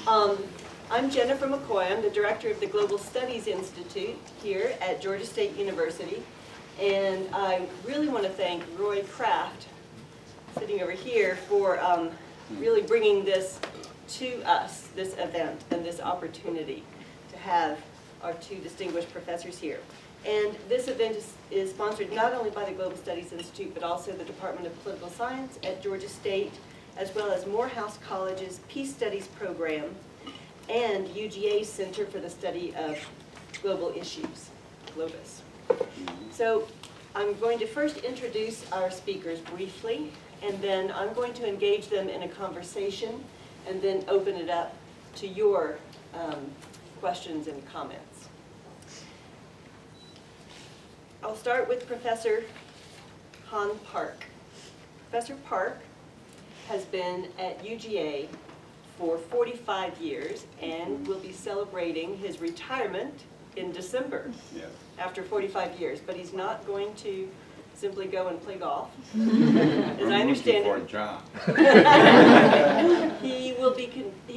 I'm Jennifer McCoy. I'm the director of the Global Studies Institute here at Georgia State University. And I really want to thank Roy Kraft, sitting over here, for really bringing this to us, this event and this opportunity to have our two distinguished professors here. And this event is sponsored not only by the Global Studies Institute, but also the Department of Political Science at Georgia State, as well as Morehouse College's Peace Studies program and UGA's Center for the Study of Global Issues, GLOBIS. So I'm going to first introduce our speakers briefly, and then I'm going to engage them in a conversation and then open it up to your questions and comments. I'll start with Professor Han Park. Professor Park has been at UGA for 45 years and will be celebrating his retirement in December after 45 years. But he's not going to simply go and play golf. As I understand it, he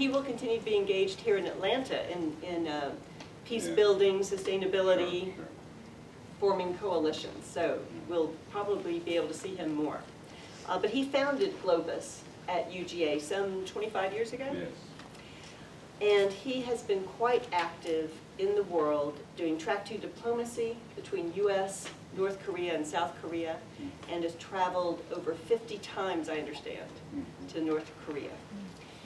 will continue to be engaged here in Atlanta in peace building, sustainability, forming coalitions. So we'll probably be able to see him more. But he founded GLOBIS at UGA some 25 years ago. Yes. And he has been quite active in the world doing track 2 diplomacy between US, North Korea, and South Korea, and has traveled over 50 times, I understand, to North Korea.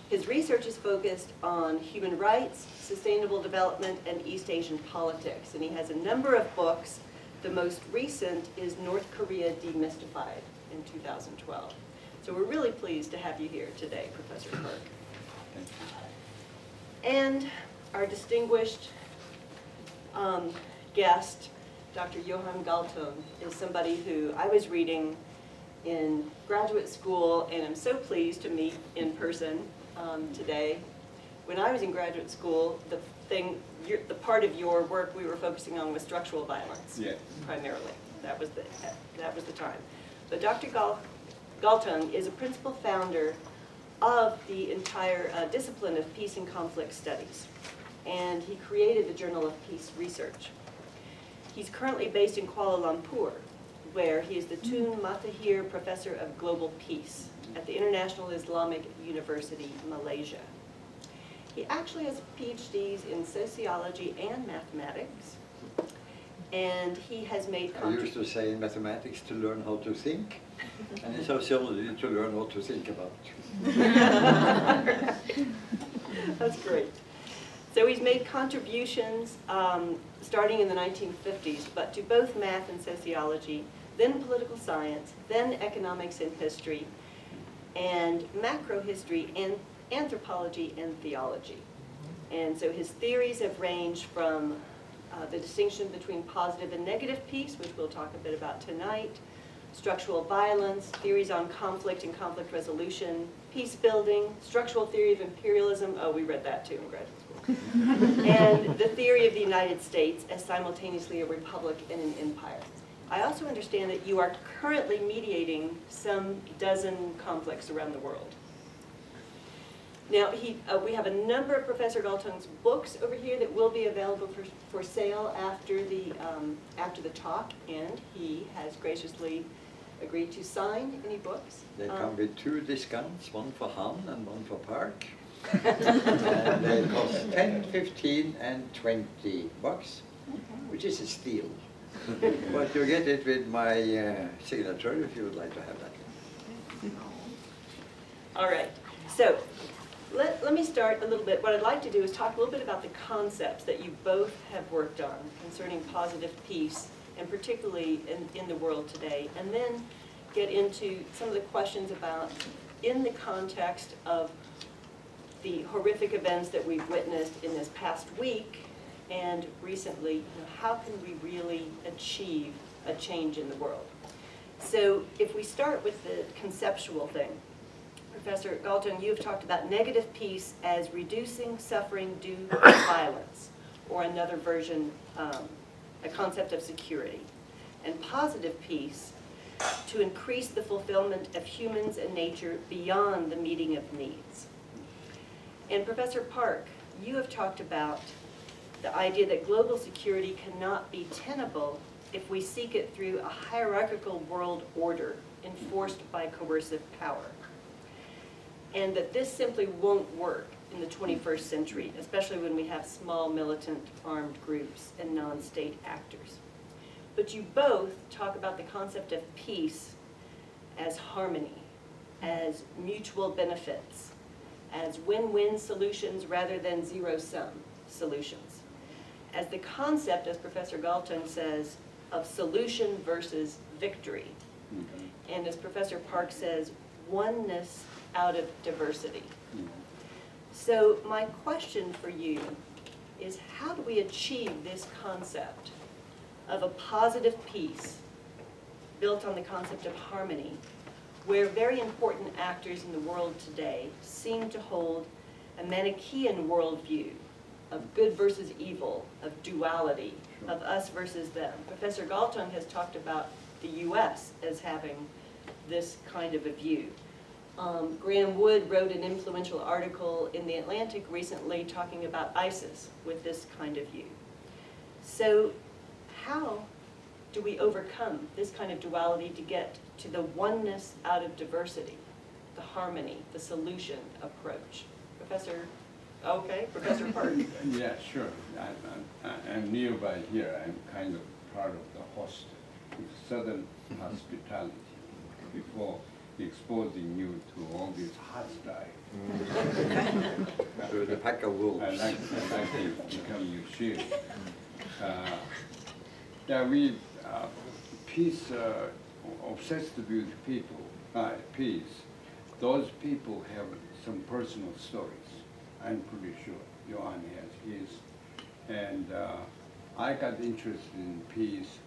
His research is focused on human rights, sustainable development, and East Asian politics. And he has a number of books. The most recent is North Korea Demystified in 2012. So we're really pleased to have you here today, Professor Park. And our distinguished guest, Dr. Johan Galtung, is somebody who I was reading in graduate school and I'm so pleased to meet in person today. When I was in graduate school, the part of your work we were focusing on was structural violence, primarily. That was the time. But Dr. Galtung is a principal founder of the entire discipline of peace and conflict studies, and he created the Journal of Peace Research. He's currently based in Kuala Lumpur, where he is the Tun Matahir Professor of Global Peace at the International Islamic University, Malaysia. He actually has PhDs in sociology and mathematics, and he has made I used to say in mathematics to learn how to think, and in sociology to learn what to think about. That's great. So he's made contributions starting in the 1950s, but to both math and sociology, then political science, then economics and history, and macro history, and anthropology and theology. And so his theories have ranged from the distinction between positive and negative peace, which we'll talk a bit about tonight, structural violence, theories on conflict and conflict resolution, peace building, structural theory of imperialism, oh, we read that too in graduate school, and the theory of the United States as simultaneously a republic and an empire. I also understand that you are currently mediating some dozen conflicts around the world. Now, we have a number of Professor Galtung's books over here that will be available for sale after the talk, and he has graciously agreed to sign any books. They come with 2 discounts, one for Han and one for Park. And they cost 10, 15, and 20 bucks, which is a steal. But you get it with my signature if you would like to have that. All right. So let me start a little bit. What I'd like to do is talk a little bit about the concepts that you both have worked on concerning positive peace, and particularly in the world today, and then get into some of the questions about, in the context of the horrific events that we've witnessed in this past week and recently, how can we really achieve a change in the world? So if we start with the conceptual thing, Professor Galtung, you've talked about negative peace as reducing suffering due to violence, or another version, a concept of security. And positive peace to increase the fulfillment of humans and nature beyond the meeting of needs. And Professor Park, you have talked about the idea that global security cannot be tenable if we seek it through a hierarchical world order enforced by coercive power. And that this simply won't work in the 21st century, especially when we have small militant armed groups and non-state actors. But you both talk about the concept of peace as harmony, as mutual benefits, as win-win solutions rather than zero-sum solutions, as the concept, as Professor Galtung says, of solution versus victory, and as Professor Park says, oneness out of diversity. So my question for you is, how do we achieve this concept of a positive peace built on the concept of harmony, where very important actors in the world today seem to hold a Manichaean worldview of good versus evil, of duality, of us versus them? Professor Galtung has talked about the US as having this kind of a view. Graham Wood wrote an influential article in The Atlantic recently talking about ISIS with this kind of view. So how do we overcome this kind of duality to get to the oneness out of diversity, the harmony, the solution approach? Professor Park. Yeah, sure. I'm nearby here. I'm kind of part of the host, Southern hospitality, before exposing you to all this hostile. To the pack of wolves. I like to become your shield. Yeah, we peace, obsessed with people, peace. Those people have some personal stories. I'm pretty sure Johan has his. And I got interested in peace,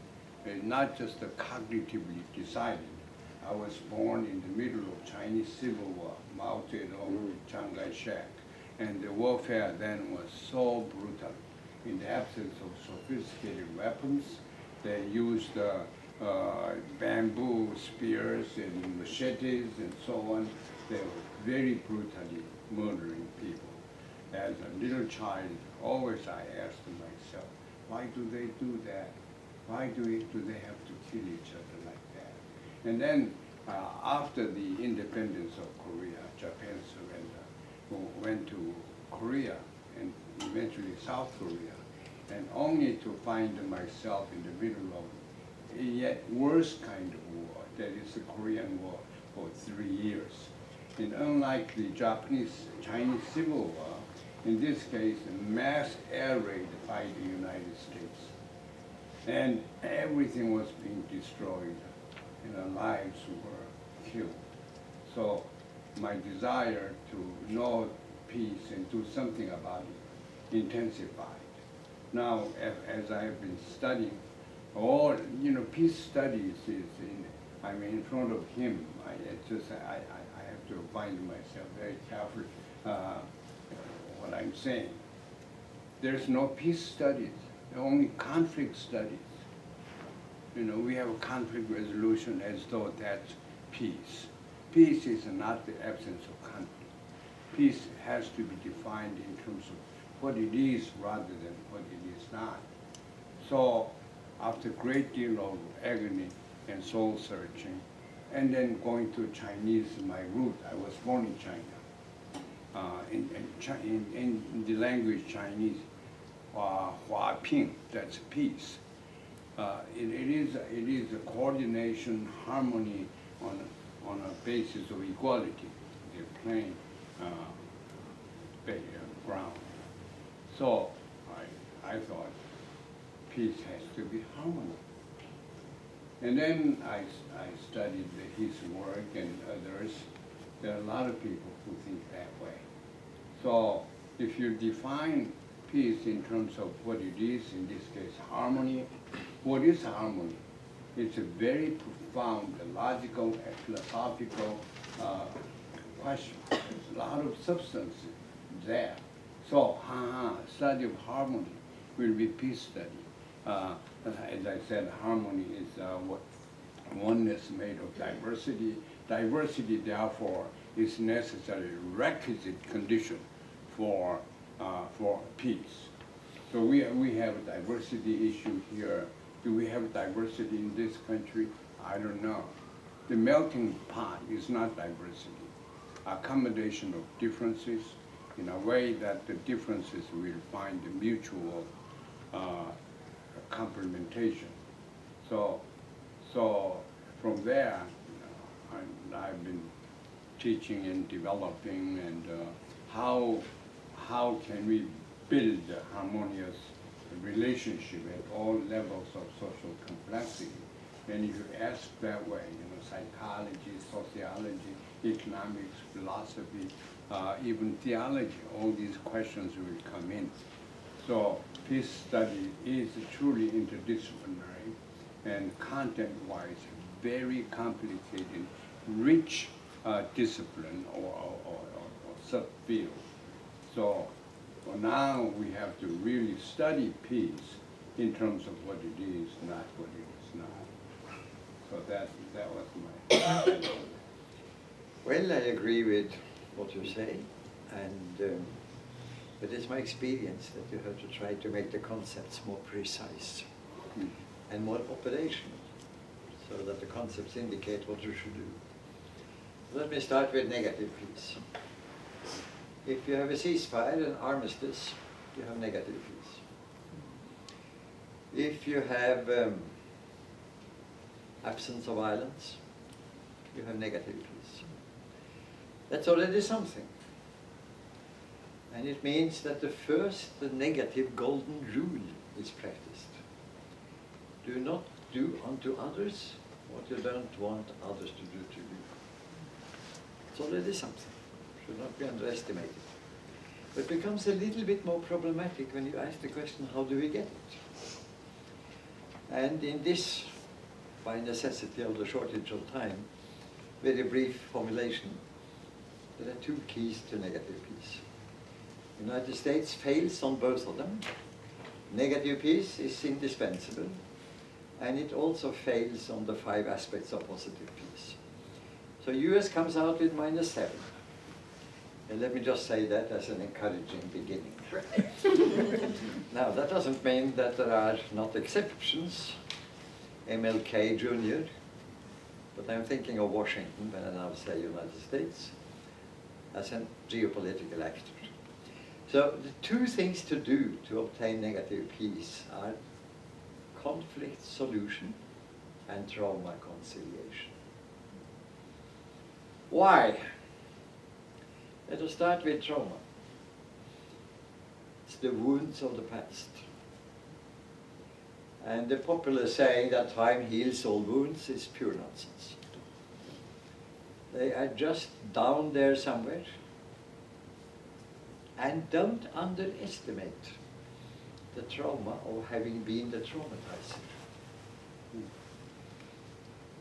not just cognitively decided. I was born in the middle of Chinese Civil War, Mao Zedong, Chiang Kai-shek, and the warfare then was so brutal. In the absence of sophisticated weapons, they used bamboo spears and machetes and so on. They were very brutally murdering people. As a little child, always I asked myself, why do they do that? Why do they have to kill each other like that? And then after the independence of Korea, Japan surrendered, went to Korea and eventually South Korea, and only to find myself in the middle of a yet worse kind of war, that is the Korean War for 3 years. And unlike the Chinese Civil War, in this case, a mass air raid by the United States. And everything was being destroyed, and lives were killed. So my desire to know peace and do something about it intensified. Now, as I have been studying, peace studies is I'm in front of him. I have to find myself very careful what I'm saying. There's no peace studies, only conflict studies. We have a conflict resolution as though that's peace. Peace is not the absence of conflict. Peace has to be defined in terms of what it is rather than what it is not. So after a great deal of agony and soul searching, and then going to Chinese, my root, I was born in China. In the language Chinese, Hua Ping, that's peace. It is a coordination, harmony on a basis of equality, the plain ground. So I thought peace has to be harmony. And then I studied his work and others. There are a lot of people who think that way. So if you define peace in terms of what it is, in this case harmony, what is harmony? It's a very profound, logical, philosophical question. There's a lot of substance there. So study of harmony will be peace study. As I said, harmony is what oneness made of diversity. Diversity, therefore, is necessary requisite condition for peace. So we have a diversity issue here. Do we have diversity in this country? I don't know. The melting pot is not diversity. Accommodation of differences in a way that the differences will find a mutual complementation. So from there, I've been teaching and developing, and how can we build a harmonious relationship at all levels of social complexity. And if you ask that way, psychology, sociology, economics, philosophy, even theology, all these questions will come in. So peace study is truly interdisciplinary and content-wise very complicated, rich discipline or subfield. So well, now we have to really study peace in terms of what it is, not what it is not. So that was my. Well, I agree with what you say, and but it's my experience that you have to try to make the concepts more precise and more operational, so that the concepts indicate what you should do. Let me start with negative peace. If you have a ceasefire, an armistice, you have negative peace. If you have absence of violence, you have negative peace. That's already something. And it means that the negative golden rule is practiced. Do not do unto others what you don't want others to do to you. It's already something. Should not be underestimated. But it becomes a little bit more problematic when you ask the question, how do we get it? And in this, by necessity of the shortage of time, very brief formulation, there are two keys to negative peace. The United States fails on both of them. Negative peace is indispensable, and it also fails on the 5 aspects of positive peace. So US comes out with -7. And let me just say that as an encouraging beginning. Now, that doesn't mean that there are not exceptions. MLK Jr., but I'm thinking of Washington when I now say United States, as a geopolitical actor. So the 2 things to do to obtain negative peace are conflict solution and trauma conciliation. Why? Let us start with trauma. It's the wounds of the past. And the popular saying that time heals all wounds is pure nonsense. They are just down there somewhere. And don't underestimate the trauma of having been the traumatizer.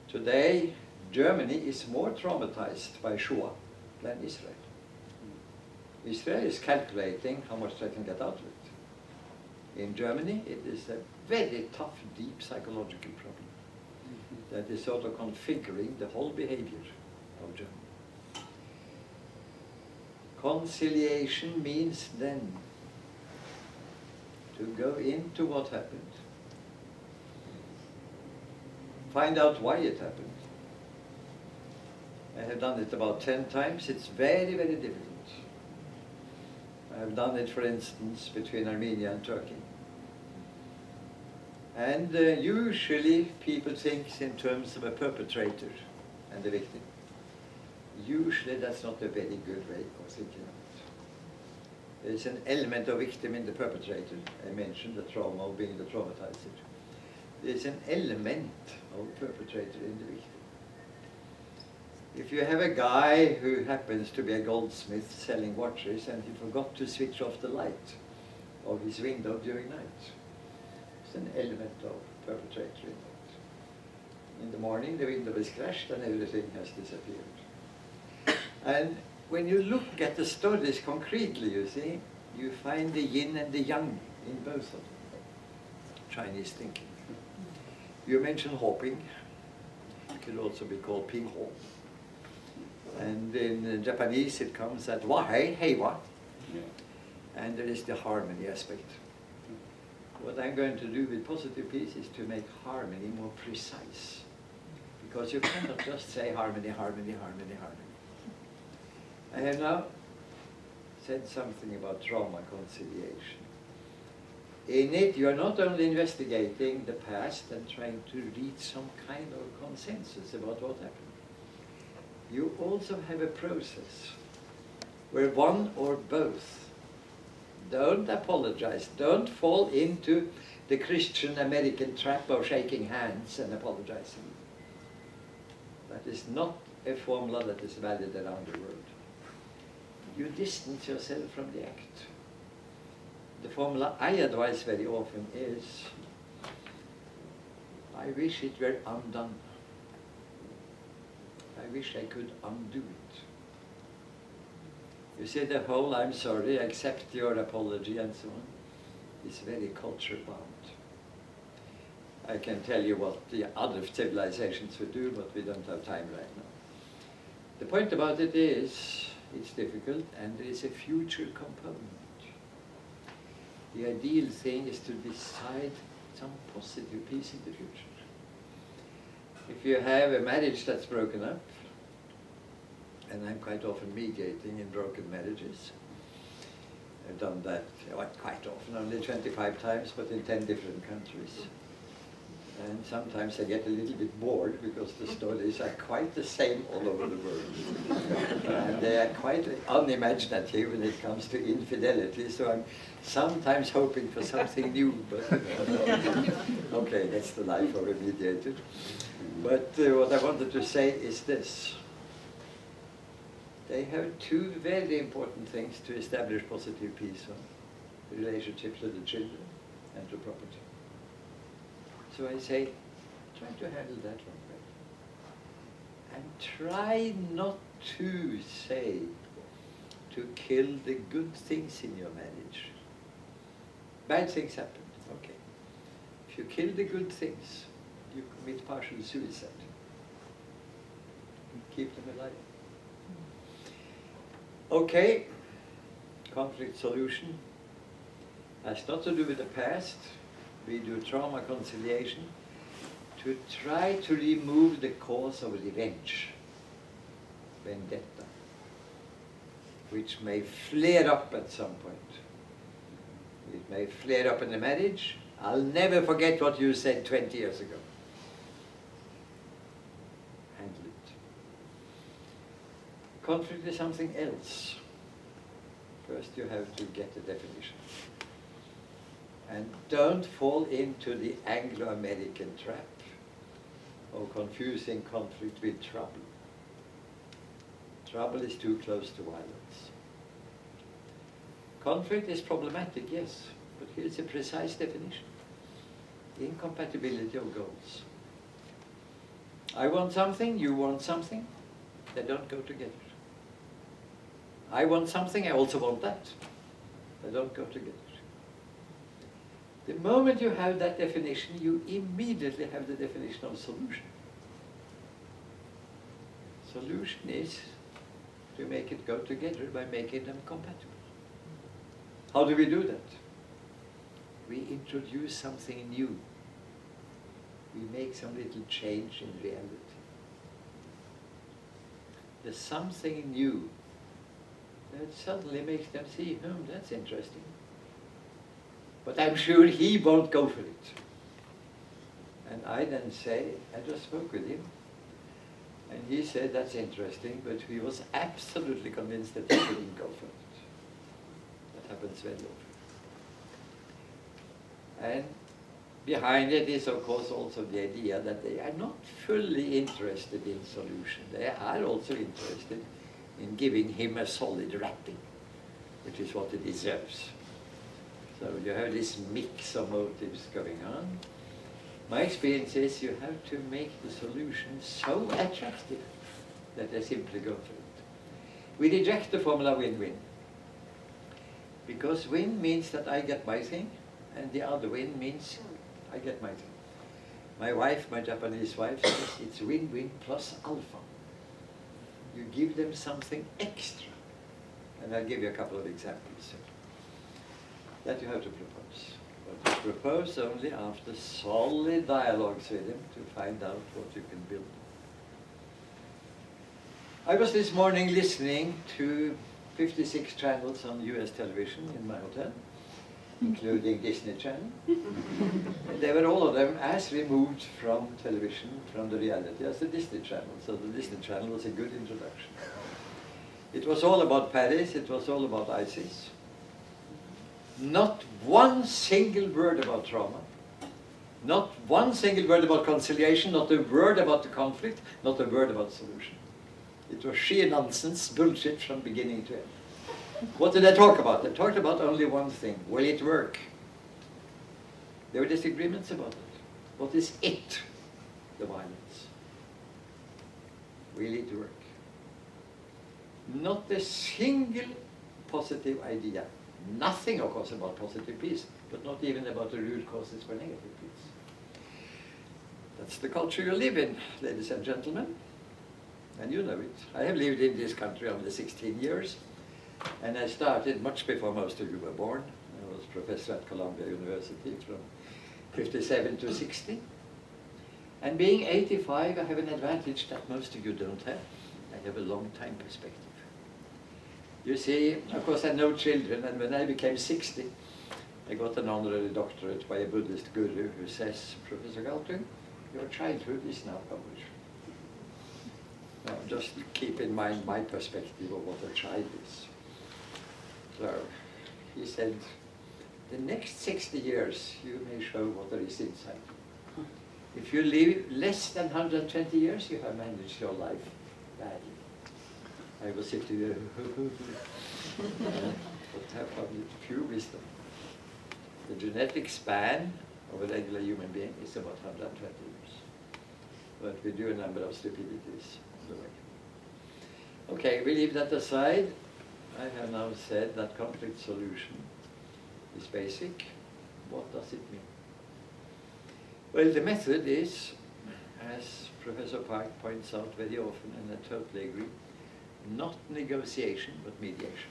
Today, Germany is more traumatized by Shoah than Israel. Israel is calculating how much they can get out of it. In Germany, it is a very tough, deep psychological problem that is sort of configuring the whole behavior of Germany. Conciliation means then to go into what happened, find out why it happened. I have done it about 10 times. It's very, very difficult. I have done it, for instance, between Armenia and Turkey. And usually people think in terms of a perpetrator and a victim. Usually that's not a very good way of thinking of it. There's an element of victim in the perpetrator. I mentioned the trauma of being the traumatizer. There's an element of perpetrator in the victim. If you have a guy who happens to be a goldsmith selling watches and he forgot to switch off the light of his window during night, there's an element of perpetrator in it. In the morning the window is crashed and everything has disappeared. And when you look at the studies concretely, you see, you find the yin and the yang in both of them. Chinese thinking. You mentioned hopping. It could also be called ping-ho. And in Japanese it comes at wahei, heiwa. and there is the harmony aspect. What I'm going to do with positive peace is to make harmony more precise. Because you cannot just say harmony, harmony, harmony, harmony. I have now said something about trauma conciliation. In it, you are not only investigating the past and trying to reach some kind of consensus about what happened. You also have a process where one or both don't apologize, don't fall into the Christian American trap of shaking hands and apologizing. That is not a formula that is valid around the world. You distance yourself from the act. The formula I advise very often is, I wish it were undone. I wish I could undo it. You see, the whole I'm sorry, accept your apology and so on is very culture bound. I can tell you what the other civilizations would do, but we don't have time right now. The point about it is, it's difficult and there is a future component. The ideal thing is to decide some positive peace in the future. If you have a marriage that's broken up, and I'm quite often mediating in broken marriages, I've done that quite often, only 25 times, but in 10 different countries. And sometimes I get a little bit bored because the stories are quite the same all over the world. And they are quite unimaginative when it comes to infidelity, so I'm sometimes hoping for something new, but okay, that's the life of a mediator. But what I wanted to say is this. They have two very important things to establish positive peace on: the relationship to the children and to property. So I say, try to handle that one better. And try not to say, to kill the good things in your marriage. Bad things happen, okay. If you kill the good things, you commit partial suicide. Keep them alive. Okay, conflict solution has not to do with the past. We do trauma conciliation to try to remove the cause of revenge, vendetta, which may flare up at some point. It may flare up in the marriage. I'll never forget what you said 20 years ago. Handle it. Conflict is something else. First you have to get a definition. And don't fall into the Anglo-American trap of confusing conflict with trouble. Trouble is too close to violence. Conflict is problematic, yes, but here's a precise definition. Incompatibility of goals. I want something, you want something, they don't go together. I want something, I also want that. They don't go together. The moment you have that definition, you immediately have the definition of solution. Solution is to make it go together by making them compatible. How do we do that? We introduce something new. We make some little change in reality. There's something new that suddenly makes them see, that's interesting. But I'm sure he won't go for it. And I then say, I just spoke with him, and he said, that's interesting, but he was absolutely convinced that he shouldn't go for it. That happens very often. And behind it is, of course, also the idea that they are not fully interested in solution. They are also interested in giving him a solid wrapping, which is what he deserves. So you have this mix of motives going on. My experience is you have to make the solution so attractive that they simply go for it. We reject the formula win-win. Because win means that I get my thing, and the other win means I get my thing. My wife, my Japanese wife, says it's win-win plus alpha. You give them something extra. And I'll give you a couple of examples. that you have to propose. But you propose only after solid dialogues with him to find out what you can build. I was this morning listening to 56 channels on US television in my hotel, including Disney Channel. They were all of them as removed from television, from the reality, as the Disney Channel. So the Disney Channel was a good introduction. It was all about Paris, it was all about ISIS. Not one single word about trauma. Not one single word about conciliation, not a word about the conflict, not a word about solution. It was sheer nonsense, bullshit from beginning to end. What did they talk about? They talked about only one thing. Will it work? There were disagreements about it. What is it? The violence. Will it work? Not a single positive idea. Nothing, of course, about positive peace, but not even about the root causes for negative peace. That's the culture you live in, ladies and gentlemen. And you know it. I have lived in this country only 16 years. And I started much before most of you were born. I was professor at Columbia University from 57 to 60. And being 85, I have an advantage that most of you don't have. I have a long time perspective. You see, of course, I had no children, and when I became 60, I got an honorary doctorate by a Buddhist guru who says, Professor Galtung, your childhood is now over. Now, just keep in mind my perspective of what a child is. So, he said, the next 60 years, you may show what there is inside. If you live less than 120 years, you have managed your life badly. I was sitting there, but have few wisdom. The genetic span of a regular human being is about 120 years. But we do a number of stupidities on the way. Okay, we leave that aside. I have now said that conflict solution is basic. What does it mean? Well, the method is, as Professor Park points out very often, and I totally agree, not negotiation, but mediation.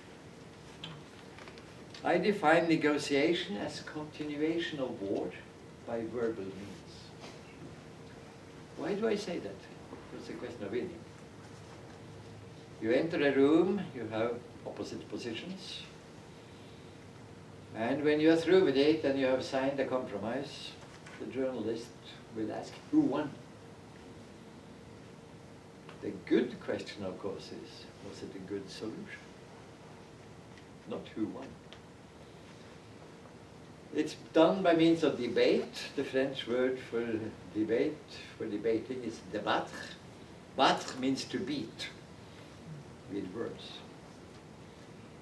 I define negotiation as continuation of war by verbal means. Why do I say that? It's a question of winning. You enter a room, you have opposite positions, and when you are through with it and you have signed a compromise, the journalist will ask, who won? The good question, of course, is, was it a good solution? Not who won. It's done by means of debate. The French word for debate, for debating, is débattre. Battre means to beat with words.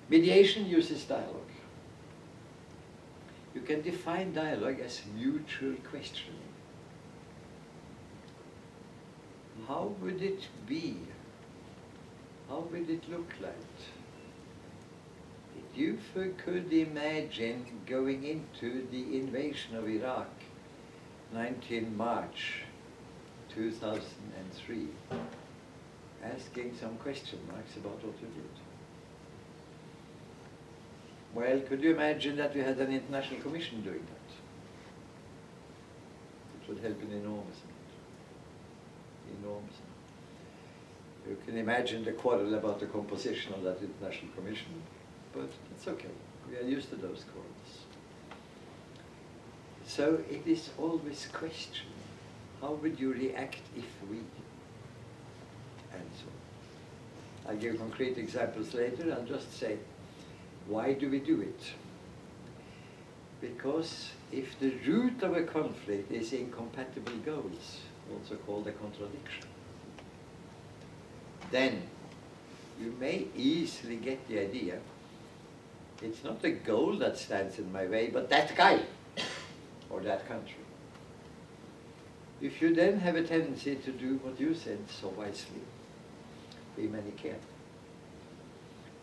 Mediation uses dialogue. You can define dialogue as mutual questioning. How would it be? How would it look like? If you could imagine going into the invasion of Iraq, 19 March 2003, asking some question marks about what you did. Well, could you imagine that we had an international commission doing that? It would help an enormous amount. Enormous amount. You can imagine the quarrel about the composition of that international commission, but it's okay. We are used to those quarrels. So it is always questioning. How would you react if we? And so on. I'll give concrete examples later. I'll just say, why do we do it? Because if the root of a conflict is incompatible goals, also called a contradiction, then you may easily get the idea, it's not the goal that stands in my way, but that guy or that country. If you then have a tendency to do what you said so wisely, be Manichaean,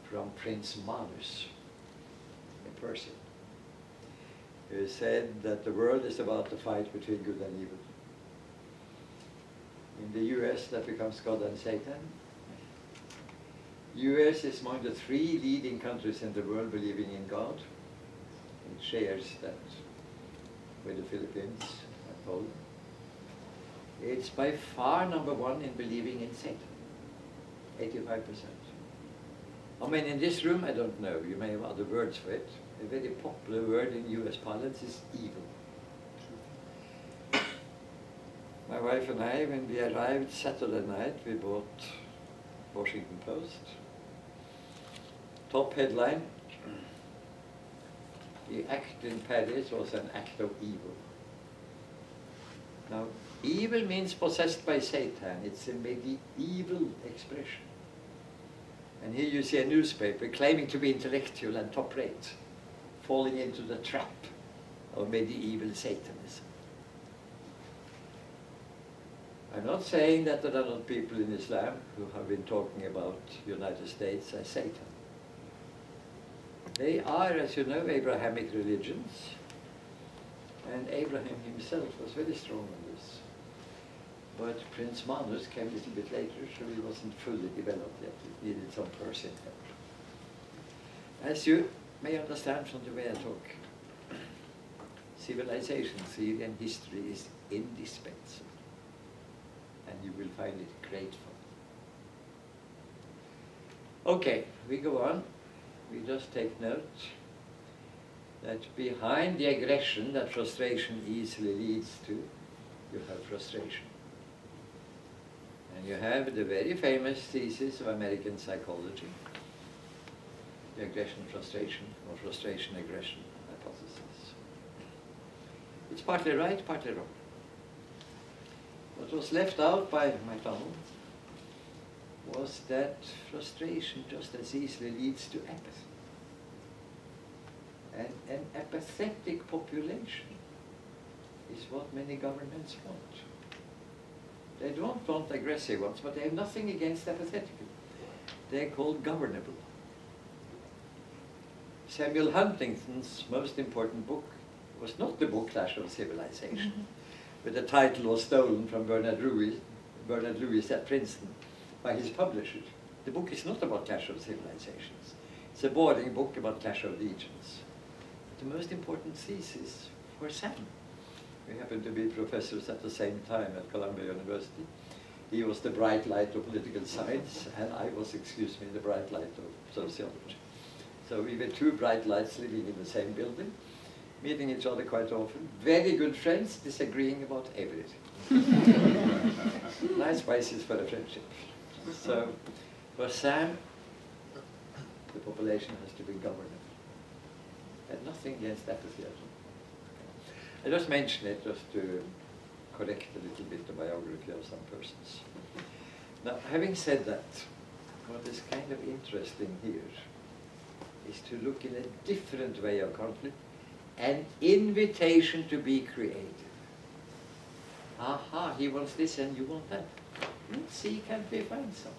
from Prince Manus, a Persian, who said that the world is about the fight between good and evil. In the US, that becomes God and Satan. US is among the 3 leading countries in the world believing in God. It shares that with the Philippines and Poland. It's by far number one in believing in Satan. 85%. I mean, in this room, I don't know, you may have other words for it. A very popular word in US parlance is evil. My wife and I, when we arrived Saturday night, we bought Washington Post. Top headline, the act in Paris was an act of evil. Now, evil means possessed by Satan. It's a medieval expression. And here you see a newspaper claiming to be intellectual and top rate, falling into the trap of medieval Satanism. I'm not saying that there are not people in Islam who have been talking about the United States as Satan. They are, as you know, Abrahamic religions, and Abraham himself was very strong on this. But Prince Manus came a little bit later, so he wasn't fully developed yet. It needed some person help. As you may understand from the way I talk, civilization theory and history is indispensable, and you will find it grateful. Okay, we go on. We just take note that behind the aggression that frustration easily leads to, you have frustration. And you have the very famous thesis of American psychology, the aggression-frustration or frustration-aggression hypothesis. It's partly right, partly wrong. What was left out by MacDonald was that frustration just as easily leads to apathy. And an apathetic population is what many governments want. They don't want aggressive ones, but they have nothing against apathetic. They're called governable. Samuel Huntington's most important book was not the book Clash of Civilization, but the title was stolen from Bernard Lewis at Princeton by his publisher. The book is not about Clash of Civilizations. It's a boring book about Clash of Legions. The most important thesis for Sam. We happened to be professors at the same time at Columbia University. He was the bright light of political science, and I was, the bright light of sociology. So we were two bright lights living in the same building, meeting each other quite often, very good friends, disagreeing about everything. Nice basis for a friendship. So for Sam, the population has to be governed. And nothing against apathy at all. I just mention it just to correct a little bit the biography of some persons. Now, having said that, what is kind of interesting here is to look in a different way of conflict, an invitation to be creative. Aha, he wants this and you want that. Let's see, can't we find something?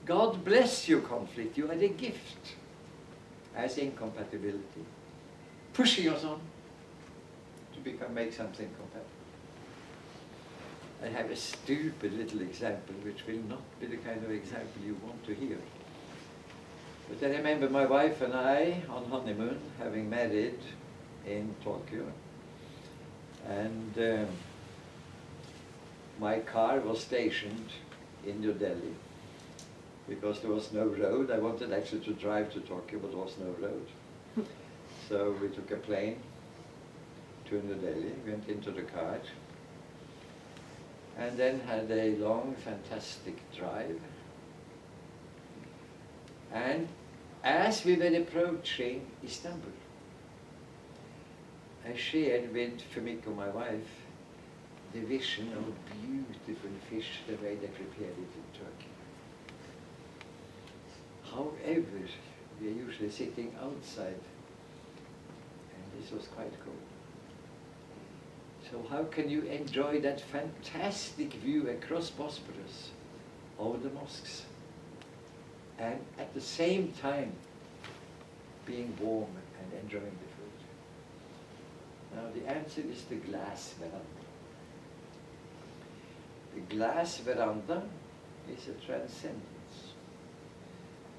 God bless you, conflict. You are a gift as incompatibility, pushing us on to make something compatible. I have a stupid little example which will not be the kind of example you want to hear. But I remember my wife and I on honeymoon, having married in Tokyo, and my car was stationed in New Delhi because there was no road. I wanted actually to drive to Tokyo, but there was no road. So we took a plane to New Delhi, went into the car, and then had a long, fantastic drive. And as we were approaching Istanbul, I shared with Fumiko, my wife, the vision of beautiful fish, the way they prepared it in Turkey. However, we are usually sitting outside, and this was quite cold. So how can you enjoy that fantastic view across Bosporus over the mosques, and at the same time being warm and enjoying the food? Now the answer is the glass veranda. The glass veranda is a transcendence.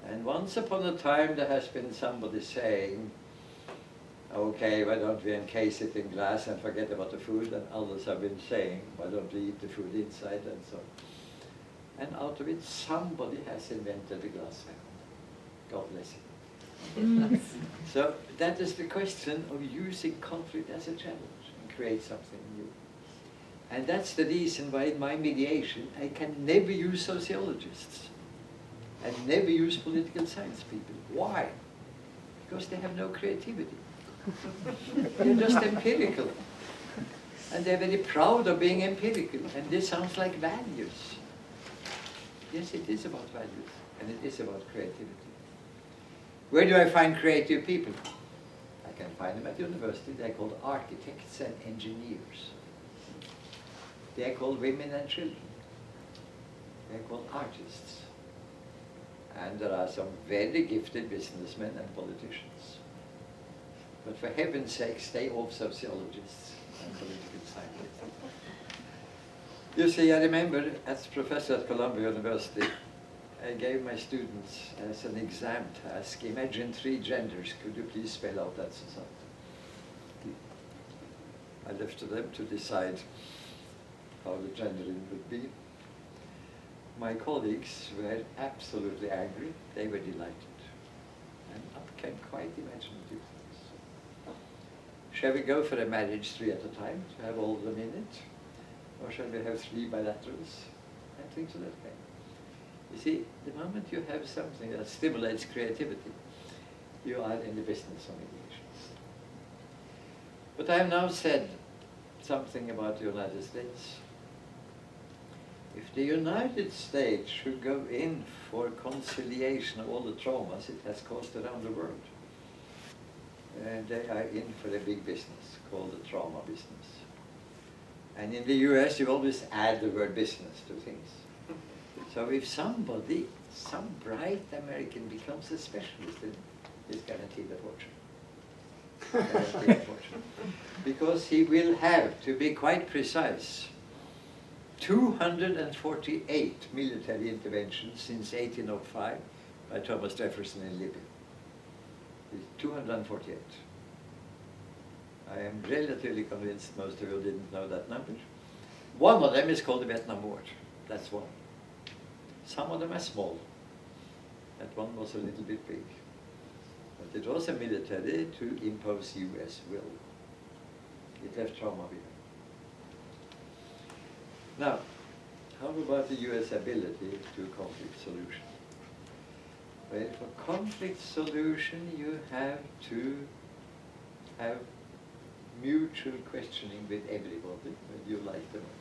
And once upon a time there has been somebody saying okay, why don't we encase it in glass and forget about the food? And others have been saying, why don't we eat the food inside and so on. And out of it, somebody has invented the glass famine. God bless it. So that is the question of using conflict as a challenge and create something new. And that's the reason why in my mediation I can never use sociologists and never use political science people. Why? Because they have no creativity. They're just empirical. And they're very proud of being empirical. And this sounds like values. Yes, it is about values. And it is about creativity. Where do I find creative people? I can find them at university. They're called architects and engineers. They're called women and children. They're called artists. And there are some very gifted businessmen and politicians. But for heaven's sake, stay off sociologists and political scientists. You see, I remember as professor at Columbia University, I gave my students as an exam task, imagine 3 genders. Could you please spell out that society? I left to them to decide how the gendering would be. My colleagues were absolutely angry. They were delighted. And up came quite imaginative things. Shall we go for a marriage 3 at a time to have all of them in it? Or shall we have 3 bilaterals? And things of that kind. You see, the moment you have something that stimulates creativity, you are in the business of mediation. But I have now said something about the United States. If the United States should go in for conciliation of all the traumas it has caused around the world, they are in for a big business called the trauma business. And in the US, you always add the word business to things. So if somebody, some bright American becomes a specialist in it, he's guaranteed a fortune. Guaranteed a fortune. Because he will have, to be quite precise, 248 military interventions since 1805 by Thomas Jefferson in Libya. 248. I am relatively convinced most of you didn't know that number. One of them is called the Vietnam War. That's one. Some of them are small. That one was a little bit big. But it was a military to impose US will. It left trauma behind. Now, how about the US ability to conflict solution? Well, for conflict solution, you have to have mutual questioning with everybody, whether you like them or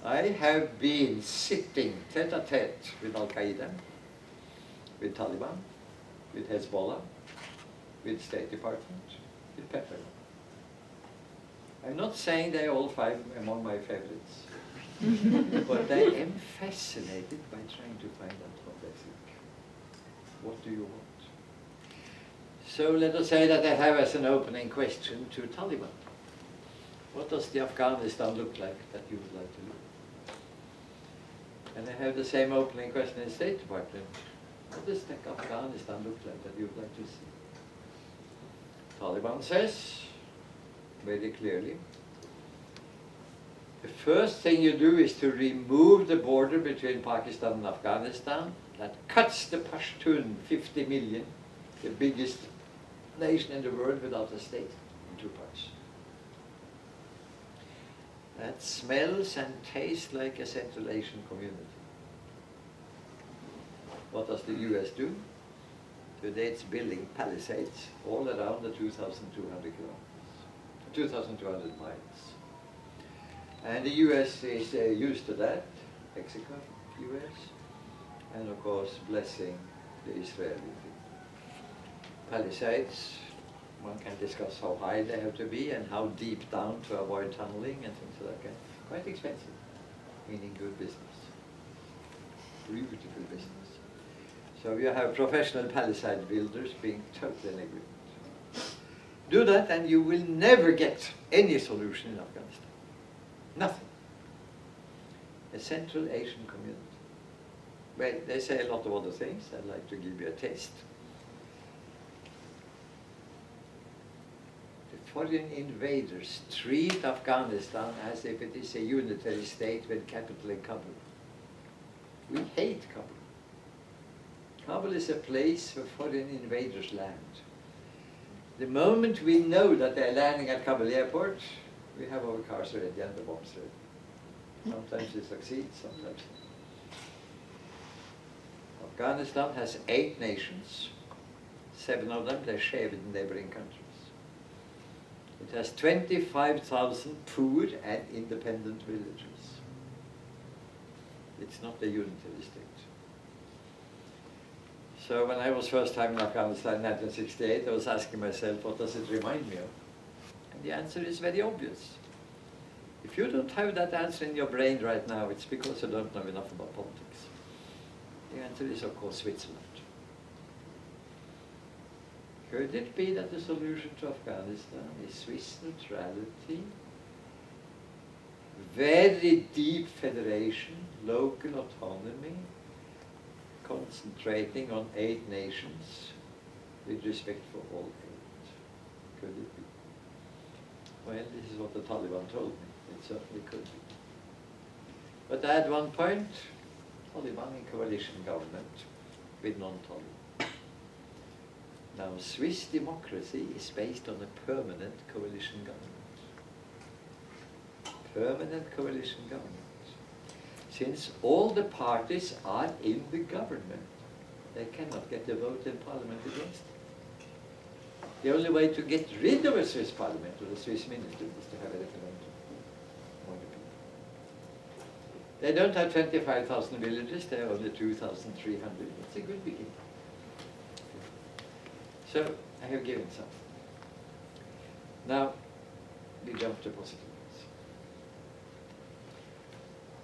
not. I have been sitting tete-a-tete with Al-Qaeda, with Taliban, with Hezbollah, with State Department, with Pentagon. I'm not saying they're all 5 among my favorites, but I am fascinated by trying to find out what they think. What do you want? So let us say that I have as an opening question to Taliban. What does the Afghanistan look like that you would like to do? And I have the same opening question in State Department. What does the Afghanistan look like that you would like to see? Taliban says, very clearly, the first thing you do is to remove the border between Pakistan and Afghanistan. That cuts the Pashtun, 50 million, the biggest nation in the world without a state, in 2 parts. That smells and tastes like a Central Asian community. What does the US do? Today it's building palisades all around the 2,200 kilometers, 2,200 miles. And the US is used to that, Mexico, US, and of course blessing the Israeli people. Palisades, one can discuss how high they have to be and how deep down to avoid tunneling and things like that. Quite expensive, meaning good business. Beautiful business. So you have professional palisade builders being totally in agreement. Do that and you will never get any solution in Afghanistan. Nothing. A Central Asian community. Well, they say a lot of other things. I'd like to give you a taste. foreign invaders treat Afghanistan as if it is a unitary state with capital in Kabul. We hate Kabul. Kabul is a place where foreign invaders land. The moment we know that they're landing at Kabul airport, we have our cars ready and the bombs ready. Sometimes we succeed, sometimes not. Afghanistan has 8 nations. 7 of them, they share with neighboring countries. It has 25,000 poor and independent villages. It's not a unitary state. So when I was first time in Afghanistan in 1968, I was asking myself, what does it remind me of? And the answer is very obvious. If you don't have that answer in your brain right now, it's because you don't know enough about politics. The answer is, of course, Switzerland. Could it be that the solution to Afghanistan is Swiss neutrality, very deep federation, local autonomy, concentrating on 8 nations with respect for all 8? Could it be? Well, this is what the Taliban told me. It certainly could be. But I had one point, Taliban in coalition government with non-Taliban. Now, Swiss democracy is based on a permanent coalition government. Permanent coalition government. Since all the parties are in the government, they cannot get a vote in parliament against it. The only way to get rid of a Swiss parliament or a Swiss minister is to have a referendum among the people. They don't have 25,000 villages, they have only 2,300. It's a good beginning. So, I have given some. Now, we jump to positive ones.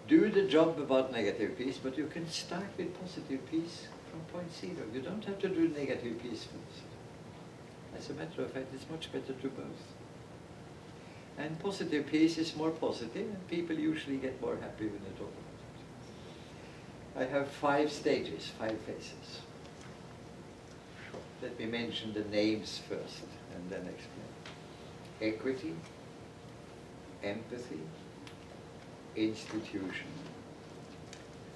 Do the job about negative peace, but you can start with positive peace from point 0. You don't have to do negative peace first. As a matter of fact, it's much better to do both. And positive peace is more positive, and people usually get more happy when they talk about it. I have 5 stages, 5 phases. Let me mention the names first, and then explain. Equity, empathy, institution,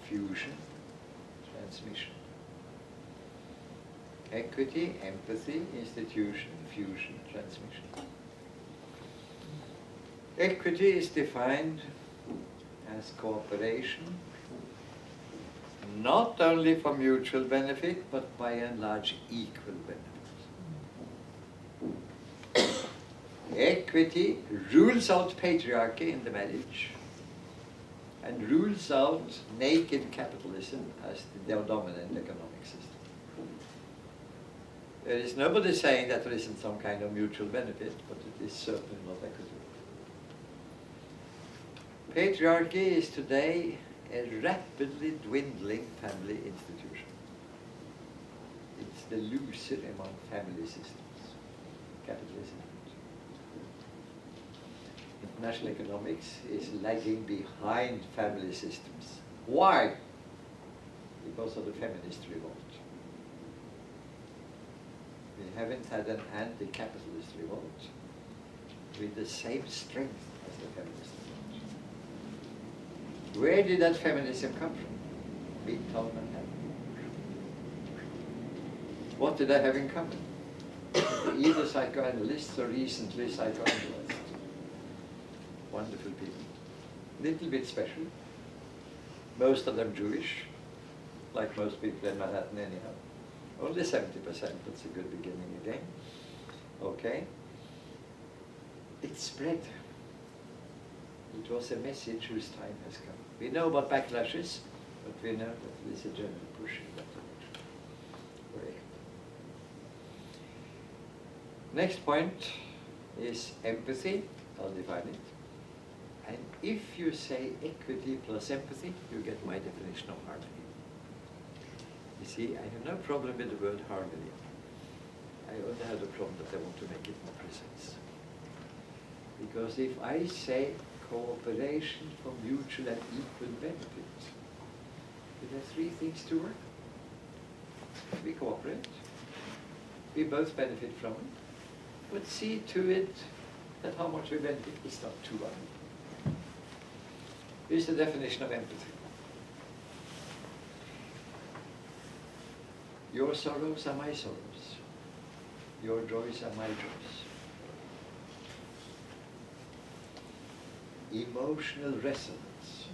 fusion, transmission. Equity, empathy, institution, fusion, transmission. Equity is defined as cooperation, not only for mutual benefit, but by and large equal benefit. Equity rules out patriarchy in the marriage and rules out naked capitalism as the dominant economic system. There is nobody saying that there isn't some kind of mutual benefit, but it is certainly not equitable. Patriarchy is today a rapidly dwindling family institution. It's the loser among family systems, capitalism. International economics is lagging behind family systems. Why? Because of the feminist revolt. We haven't had an anti-capitalist revolt with the same strength as the feminist revolt. Where did that feminism come from? Midtown Manhattan. What did they have in common? Either psychoanalysts or recently psychoanalysts. Wonderful people. Little bit special. Most of them Jewish, like most people in Manhattan anyhow. Only 70%, that's a good beginning again. Okay. It spread. It was a message whose time has come. We know about backlashes, but we know that there is a general push in that direction. Great. Next point is empathy. I'll define it. And if you say equity plus empathy, you get my definition of harmony. You see, I have no problem with the word harmony. I only have the problem that I want to make it more precise. Because if I say cooperation for mutual and equal benefit, there are 3 things to work. We cooperate. We both benefit from it. But see to it that how much we benefit is not too high. Here's the definition of empathy. Your sorrows are my sorrows. Your joys are my joys. Emotional resonance.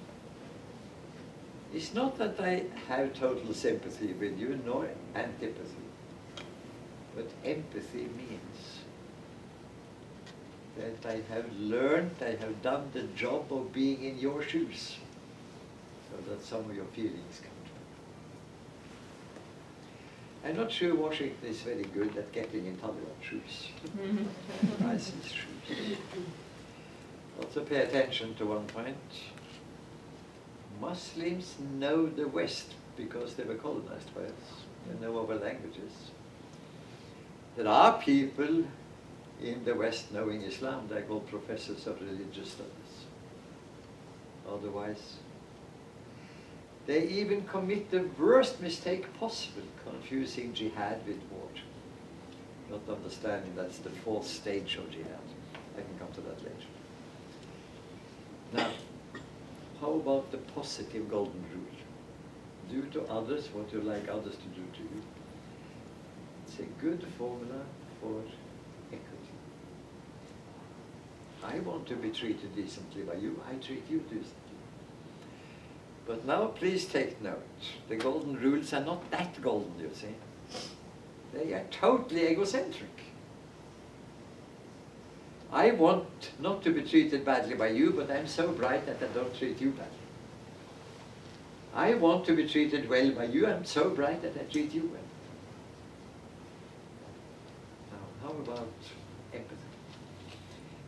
It's not that I have total sympathy with you, nor antipathy. But empathy means that I have learned, I have done the job of being in your shoes, so that some of your feelings come to me. I'm not sure Washington is very good at getting in Taliban shoes. ISIS shoes. Also pay attention to one point. Muslims know the West because they were colonized by us. They know our languages. There are people in the West knowing Islam. They're called professors of religious studies. Otherwise, they even commit the worst mistake possible, confusing jihad with war. Not understanding that's the fourth stage of jihad. I can come to that later. Now, how about the positive golden rule? Do to others what you like others to do to you. It's a good formula for equity. I want to be treated decently by you, I treat you decently. But now please take note, the golden rules are not that golden, you see. They are totally egocentric. I want not to be treated badly by you, but I'm so bright that I don't treat you badly. I want to be treated well by you, I'm so bright that I treat you well. Now, how about empathy?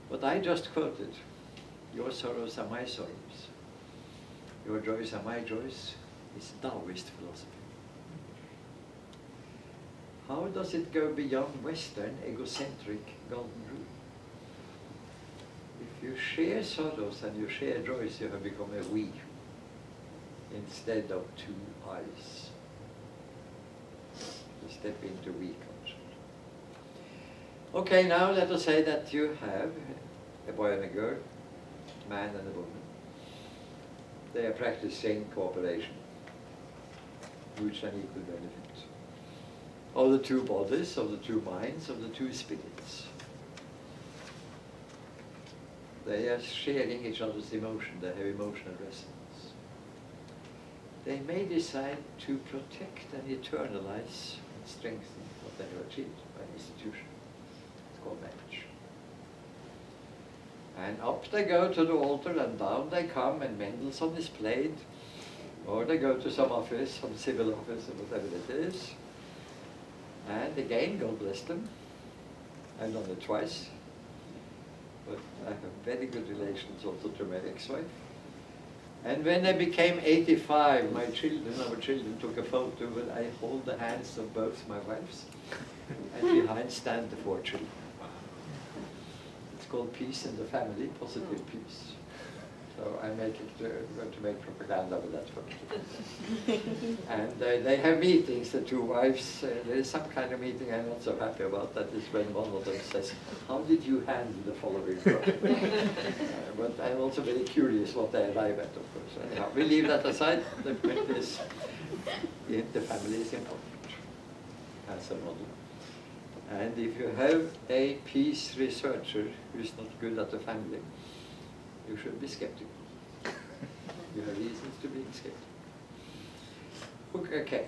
What I just quoted, your sorrows are my sorrows, your joys are my joys, is Taoist philosophy. How does it go beyond Western egocentric golden rule? If you share sorrows and you share joys, you have become a we instead of two I's. You step into we concept. Okay, now let us say that you have a boy and a girl, a man and a woman. They are practicing cooperation, mutual and equal benefit, of the two bodies, of the two minds, of the two spirits. They are sharing each other's emotion, they have emotional resonance. They may decide to protect and eternalize and strengthen what they have achieved by an institution. It's called marriage. And up they go to the altar and down they come and Mendelssohn is played, or they go to some office, some civil office or whatever it is. And again, God bless them. I've done it twice. But I have very good relations also to my ex-wife. And when I became 85, our children took a photo where I hold the hands of both my wives, and behind stand the 4 children. It's called Peace in the Family, Positive Peace. So I make it, going to make propaganda with that photo. And they have meetings, the 2 wives. There is some kind of meeting I'm not so happy about. That is when one of them says, how did you handle the following problem? But I'm also very curious what they arrive at, of course. Anyhow, we leave that aside. The point is, the family is important as a model. And if you have a peace researcher who's not good at the family, you should be skeptical. You have reasons to be skeptical. Okay.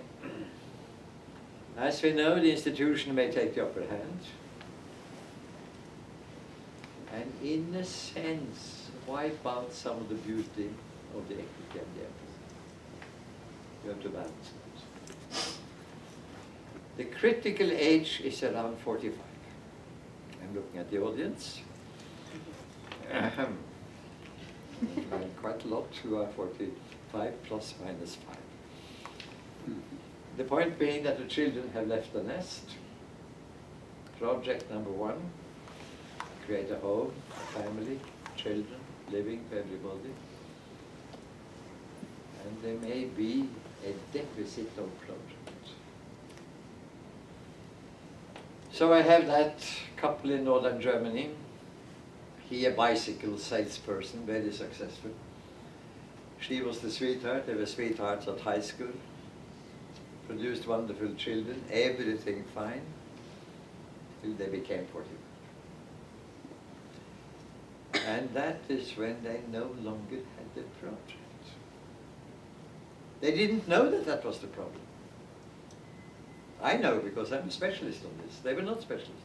As we know, the institution may take the upper hand. And in a sense, wipe out some of the beauty of the equity and the empathy. You have to balance it. The critical age is around 45. I'm looking at the audience. And quite a lot who are 45 plus minus 5. The point being that the children have left the nest. Project number 1, create a home, a family, children, living for everybody. And there may be a deficit of project. So I have that couple in northern Germany. He a bicycle salesperson, very successful. She was the sweetheart. They were sweethearts at high school. Produced wonderful children, everything fine, till they became 41. And that is when they no longer had the project. They didn't know that that was the problem. I know because I'm a specialist on this. They were not specialists.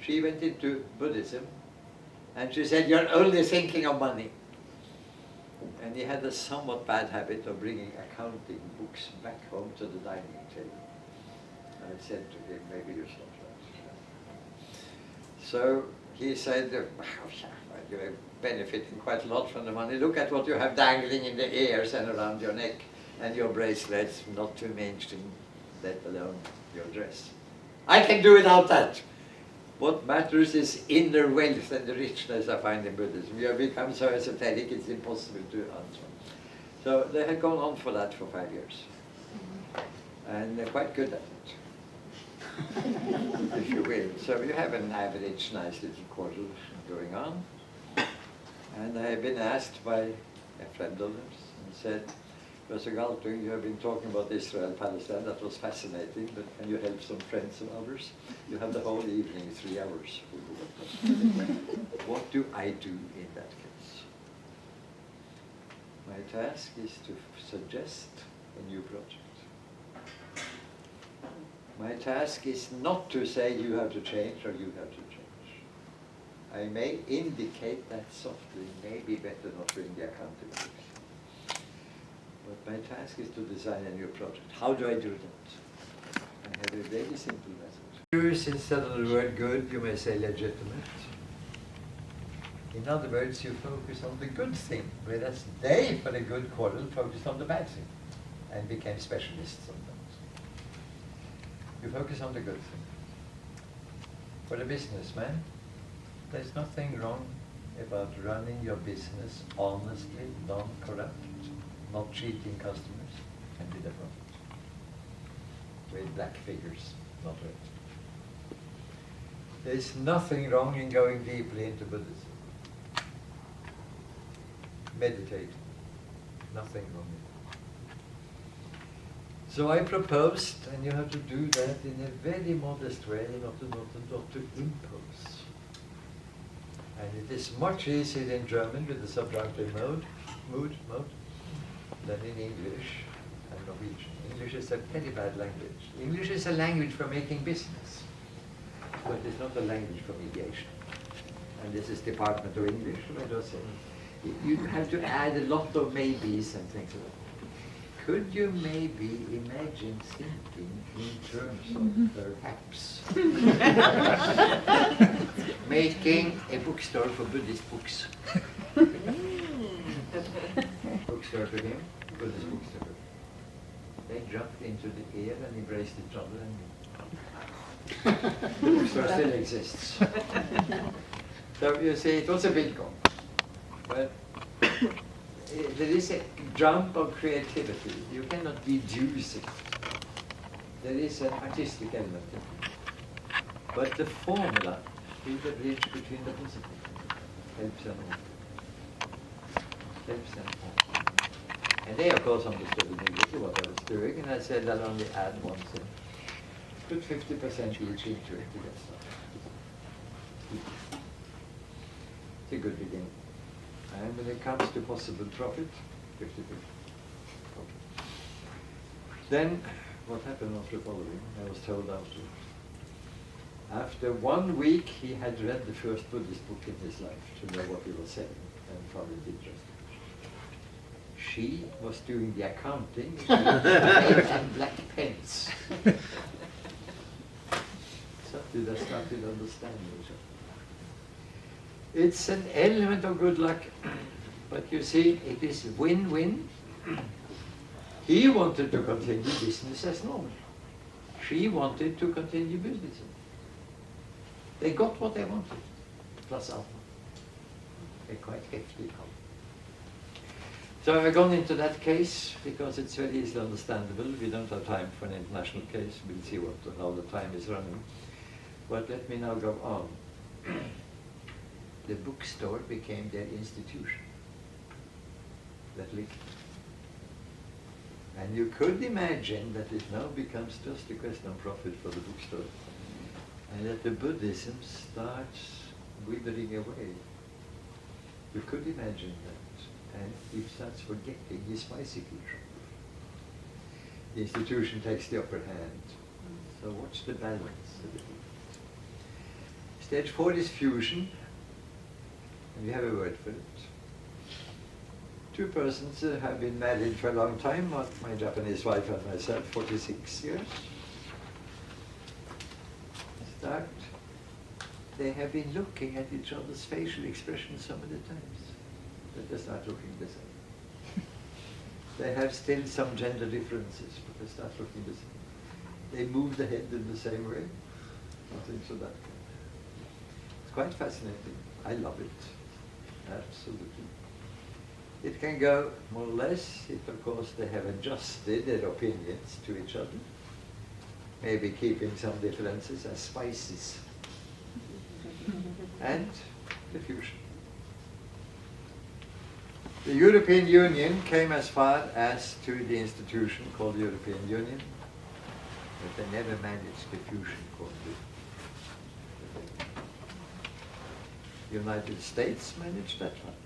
She went into Buddhism and she said, "You're only thinking of money." And he had a somewhat bad habit of bringing accounting books back home to the dining table. And I said to him, "Maybe you stop that." So he said, "You're benefiting quite a lot from the money. Look at what you have dangling in the ears and around your neck, and your bracelets, not to mention, let alone your dress. I can do without that. What matters is inner wealth and the richness I find in Buddhism. You have become so esoteric, it's impossible to answer." So they had gone on for that for 5 years. And they're quite good at it, if you will. So you have an average nice little quarrel going on. And I have been asked by a friend of theirs and said, "Professor Galtung, you have been talking about Israel, Palestine, that was fascinating, but can you help some friends of ours? You have the whole evening, 3 hours. What do I do in that case?" My task is to suggest a new project. My task is not to say you have to change or you have to change. I may indicate that softly, maybe better not to bring the accounting books. But my task is to design a new project. How do I do that? I have a very simple method. Use instead of the word good, you may say legitimate. In other words, you focus on the good thing, whereas they, for a good quarrel, focused on the bad thing and became specialists on that. You focus on the good thing. For a businessman, there's nothing wrong about running your business honestly, non-corrupt, not cheating customers, and with a profit. With black figures, not red. There's nothing wrong in going deeply into Buddhism. Meditate. Nothing wrong in it. So I proposed, and you have to do that in a very modest way, not to impose. And it is much easier in German with the subjunctive mode than in English and Norwegian. English is a very bad language. English is a language for making business, but it's not a language for mediation. And this is Department of English, I was saying. You have to add a lot of maybes and things like that. Could you maybe imagine thinking in terms of perhaps making a bookstore for Buddhist books? Bookstore for him, Buddhist bookstore. They jumped into the air and embraced each other, and the bookstore still exists. So you see, it was a big goal. But there is a jump of creativity. You cannot deduce it. There is an artistic element in it. But the formula is the bridge between the positive. Helps them all. Helps them all. And they, of course, understood immediately what I was doing, and I said I'll only add one thing. Put 50% each into it to get started. It's a good beginning. And when it comes to possible profit, 50-50. Okay. Then, what happened after following? I was told after 1 week, he had read the first Buddhist book in his life to know what he was saying, and probably did just. She was doing the accounting with red and black pens. So did I started understanding each other. It's an element of good luck, but you see, it is win-win. He wanted to continue business as normal. She wanted to continue Buddhism. They got what they wanted, plus alpha. A quite hefty couple. So I've gone into that case because it's very easily understandable. We don't have time for an international case. We'll see how the time is running. But let me now go on. the bookstore became their institution. That linked. And you could imagine that it now becomes just a question of profit for the bookstore, and that the Buddhism starts withering away. You could imagine that, and he starts forgetting his bicycle shop. The institution takes the upper hand. So watch the balance. Stage 4 is fusion, and we have a word for it. Two persons have been married for a long time, my Japanese wife and myself, 46 years. They have been looking at each other's facial expressions so many times that they start looking the same. They have still some gender differences, but they start looking the same. They move the head in the same way, and things of that kind. It's quite fascinating. I love it. Absolutely. It can go more or less if, of course, they have adjusted their opinions to each other, maybe keeping some differences as spices, and the fusion. The European Union came as far as to the institution called the European Union, but they never managed the fusion called the United States managed that one.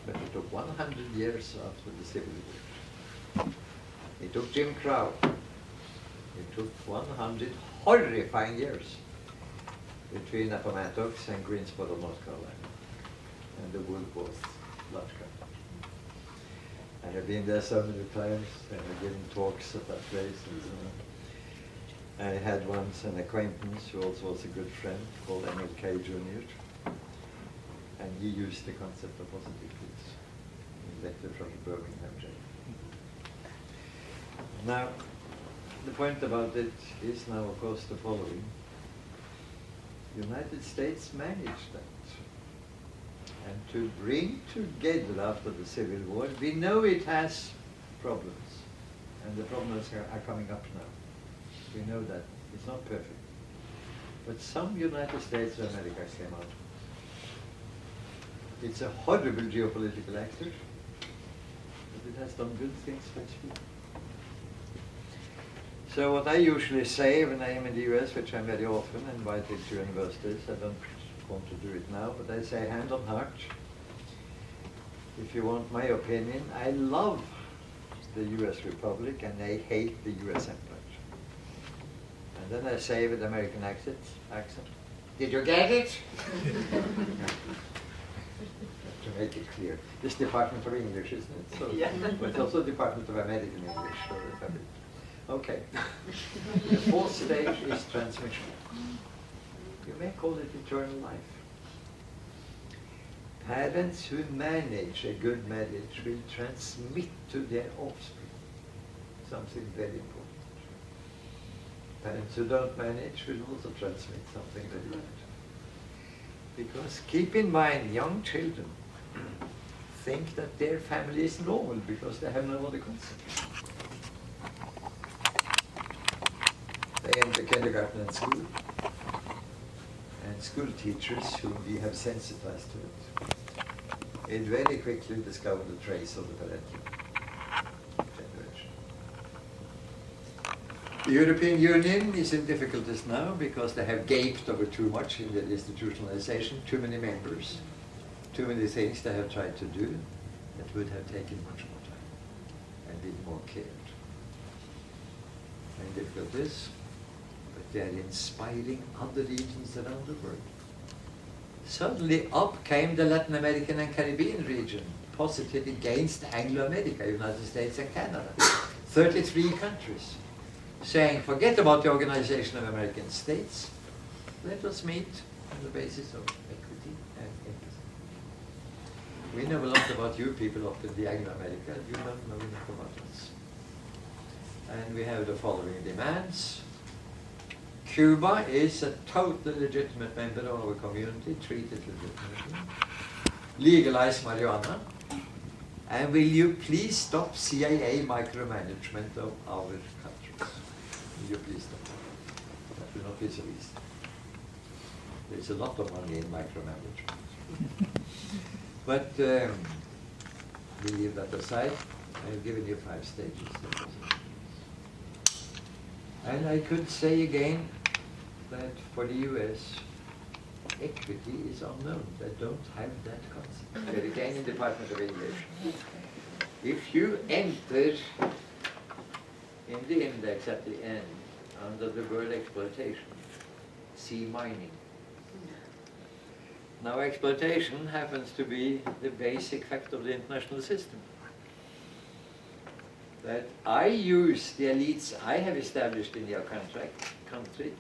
But it took 100 years after the Civil War. It took Jim Crow. It took 100 horrifying years between Appomattox and Greensboro, North Carolina, and the Woolworth Lodge Company. I have been there so many times, and I've given talks at that place and so on. I had once an acquaintance who also was a good friend called MLK Jr., and he used the concept of positive peace in a letter from the Birmingham jail. Now, the point about it is now, of course, the following. The United States managed that. And to bring together after the Civil War, we know it has problems. And the problems are coming up now. We know that. It's not perfect. But some United States of America came out. It's a horrible geopolitical actor, but it has done good things for its people. So what I usually say when I am in the US, which I'm very often invited to universities, I don't want to do it now, but I say hand on heart, if you want my opinion, I love the US Republic and I hate the US Empire. And then I say with American accent, did you get it? To make it clear. This Department of English, isn't it? So, yeah. But also Department of American English. So okay. The fourth stage is transmission. You may call it eternal life. Parents who manage a good marriage will transmit to their offspring something very important. Parents who don't manage will also transmit something very important. Because keep in mind, young children think that their family is normal because they have no other concept. They enter kindergarten and school, and school teachers whom we have sensitized to it very quickly discover the trace of the parental generation. The European Union is in difficulties now because they have gaped over too much in their institutionalization, too many members, too many things they have tried to do that would have taken much more time and been more cared. And difficulties, but they are inspiring other regions around the world. Suddenly up came the Latin American and Caribbean region, positive against Anglo-America, United States and Canada. 33 countries saying, forget about the Organization of American States, let us meet on the basis of equity and empathy. We know a lot about you people up in the Anglo-America, you don't know enough about us. And we have the following demands. Cuba is a totally legitimate member of our community, treated legitimately. Legalize marijuana. And will you please stop CIA micromanagement of our countries? Will you please stop? That will not be so easy. There's a lot of money in micromanagement. But we leave that aside. I've given you 5 stages. And I could say again that for the US, equity is unknown. They don't have that concept. But again in Department of English. If you enter in the index at the end under the word exploitation, see mining. Now exploitation happens to be the basic fact of the international system. That I use the elites I have established in your country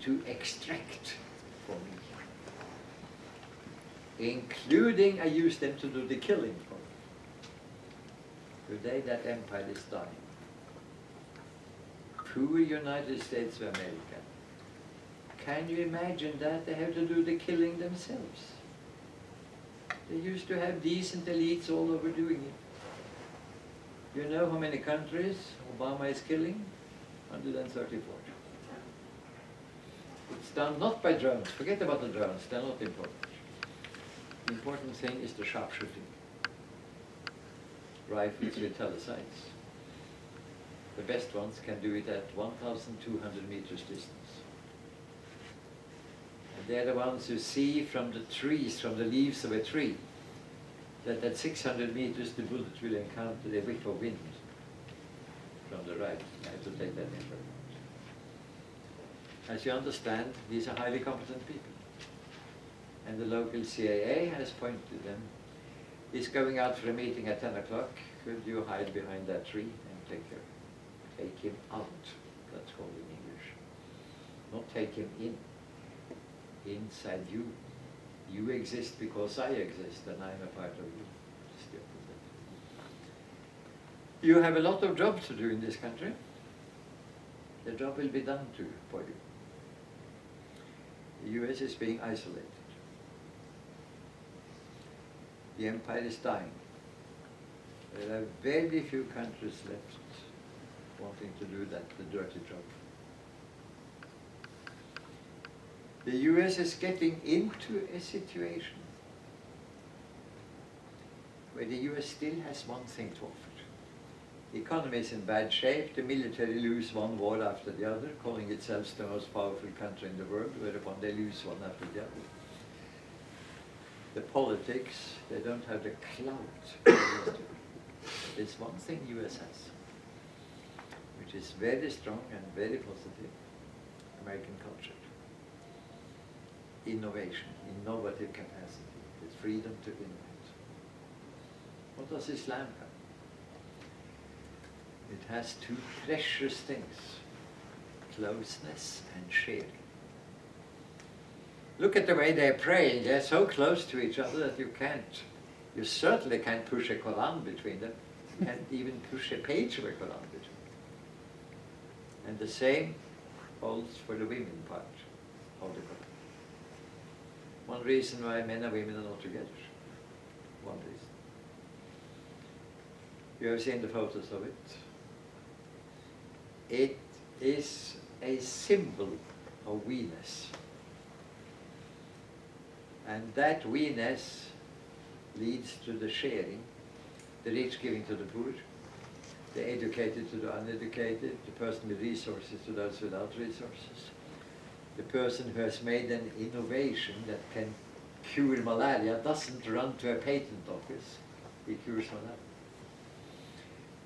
to extract for me. Including I use them to do the killing for me. Today that empire is dying. Poor United States of America. Can you imagine that? They have to do the killing themselves. They used to have decent elites all over doing it. You know how many countries Obama is killing? 134. It's done not by drones. Forget about the drones. They're not important. The important thing is the sharpshooting. Rifles with telesites. The best ones can do it at 1,200 meters distance. And they're the ones who see from the trees, from the leaves of a tree, that at 600 meters the bullet will encounter a whiff of wind from the right. I have to take that in for a moment. As you understand, these are highly competent people. And the local CAA has pointed them. He's going out for a meeting at 10 o'clock. Could you hide behind that tree and take him out? That's called in English. Not take him in. Inside you. You exist because I exist, and I'm a part of you. You have a lot of jobs to do in this country. The job will be done for you. The US is being isolated. The empire is dying. There are very few countries left wanting to do that, the dirty job. The US is getting into a situation where the US still has one thing to offer. The economy is in bad shape, the military lose one war after the other, calling itself the most powerful country in the world, whereupon they lose one after the other. The politics, they don't have the clout. There's one thing US has, which is very strong and very positive, American culture. Innovation, innovative capacity, the freedom to innovate. What does Islam have? It has 2 precious things, closeness and sharing. Look at the way they're praying. They're so close to each other that you certainly can't push a Quran between them. You can't even push a page of a Quran between them. And the same holds for the women part of the Quran. One reason why men and women are not together. One reason. You have seen the photos of it. It is a symbol of we-ness. And that we-ness leads to the sharing, the rich giving to the poor, the educated to the uneducated, the person with resources to those without resources, the person who has made an innovation that can cure malaria doesn't run to a patent office, he cures malaria.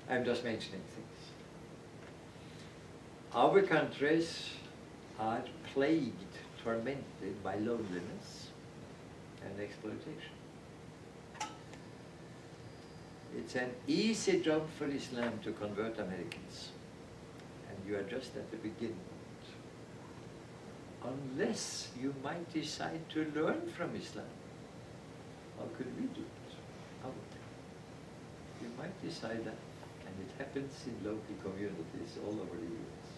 I'm just mentioning things. Our countries are plagued, tormented by loneliness and exploitation. It's an easy job for Islam to convert Americans, and you are just at the beginning of it. Unless you might decide to learn from Islam, how could we do it? How would we? You might decide that, and it happens in local communities all over the US.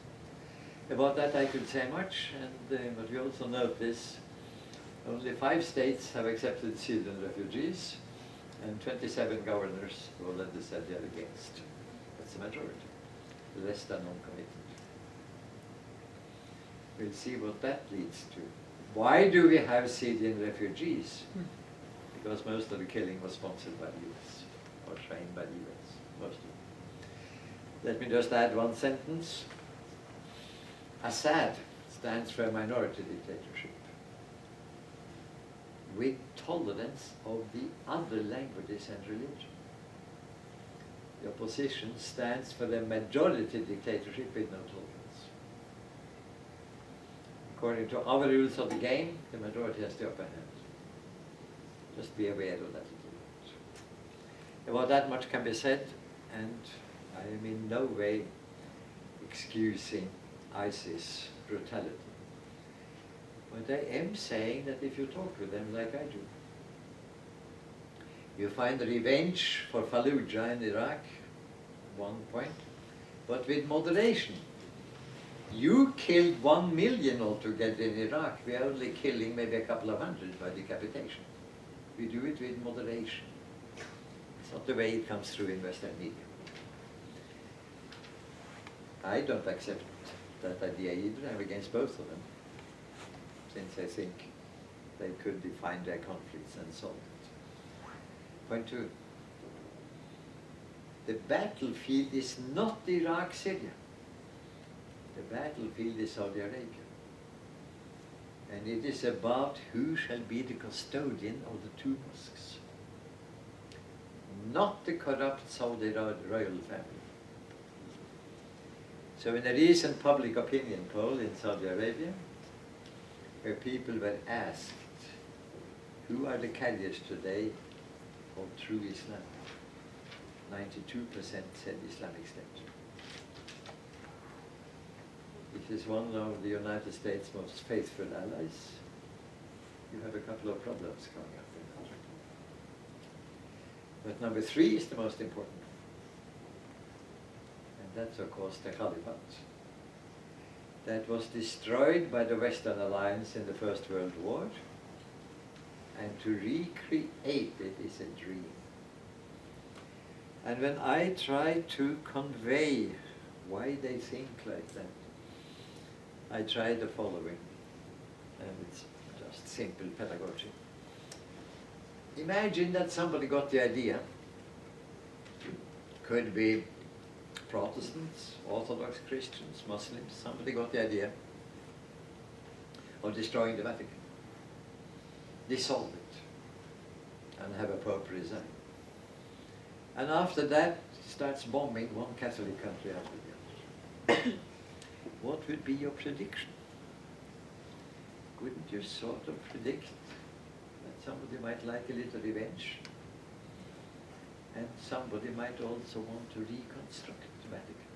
About that I could say much, and but we also notice only 5 states have accepted Syrian refugees, and 27 governors have already said they are against. That's the majority. The rest are non-committed. We'll see what that leads to Why do we have Syrian refugees? Because most of the killing was sponsored by the US, or trained by the US, most of it. Let me just add one sentence. Assad stands for a minority dictatorship with tolerance of the other languages and religion. The opposition stands for a majority dictatorship with no tolerance. According to our rules of the game, the majority has the upper hand. Just be aware of that little bit. About that much can be said, and I am in no way excusing ISIS brutality. But I am saying that if you talk with them like I do, you find revenge for Fallujah in Iraq, one point, but with moderation. You killed 1 million altogether in Iraq. We are only killing maybe a couple of hundred by decapitation. We do it with moderation. It's not the way it comes through in Western media. I don't accept that idea either. I'm against both of them, since I think they could define their conflicts and solve it. Point two. The battlefield is not Iraq, Syria. The battlefield is Saudi Arabia. And it is about who shall be the custodian of the two mosques. Not the corrupt Saudi royal family. So in a recent public opinion poll in Saudi Arabia, where people were asked, who are the carriers today of true Islam? 92% said Islamic State. It is one of the United States' most faithful allies. You have a couple of problems coming up in that. But number three is the most important. And that's, of course, the Caliphate. That was destroyed by the Western Alliance in the First World War. And to recreate it is a dream. And when I try to convey why they think like that, I try the following, and it's just simple pedagogy. Imagine that somebody got the idea, could be Protestants, Orthodox Christians, Muslims, somebody got the idea of destroying the Vatican, dissolve it, and have a Pope resign. And after that, starts bombing one Catholic country after the other. What would be your prediction? Couldn't you sort of predict that somebody might like a little revenge? And somebody might also want to reconstruct the Vatican.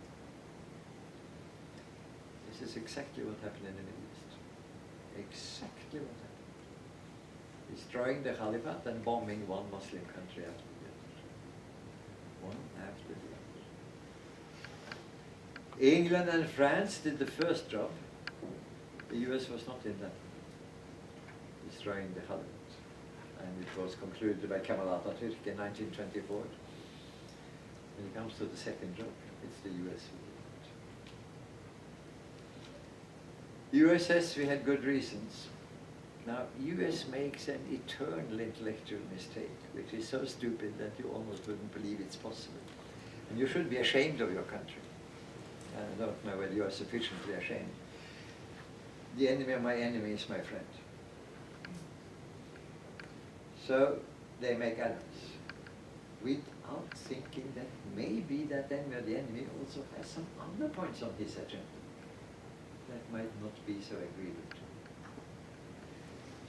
This is exactly what happened in the Middle East. Exactly what happened. Destroying the Caliphate and bombing one Muslim country after the other. One after the other. England and France did the first job. The US was not in that. Destroying the Caliphate. And it was concluded by Kemal Atatürk in 1924. When it comes to the second job, it's the US who did it. US says we had good reasons. Now, US makes an eternal intellectual mistake, which is so stupid that you almost wouldn't believe it's possible. And you should be ashamed of your country. I don't know whether you are sufficiently ashamed. The enemy of my enemy is my friend. So they make allies without thinking that maybe that enemy of the enemy also has some other points on his agenda that might not be so agreeable to me.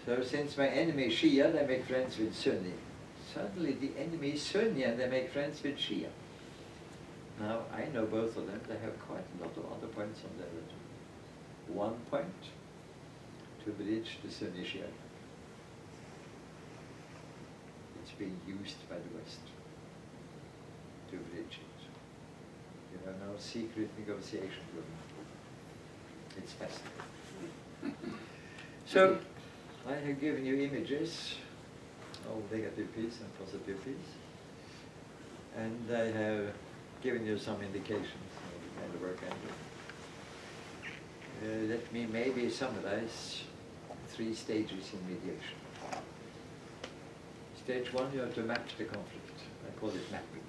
So since my enemy is Shia, they make friends with Sunni. Suddenly the enemy is Sunni and they make friends with Shia. Now, I know both of them. They have quite a lot of other points on their agenda. One point, to bridge the Sunni Shia. It's being used by the West to bridge it. You have no secret negotiation going on. It's fascinating. So, I have given you images of negative peace and positive peace. And I have given you some indications of the kind of work I'm doing. Let me maybe summarize 3 stages in mediation. Stage 1, you have to map the conflict. I call it mapping.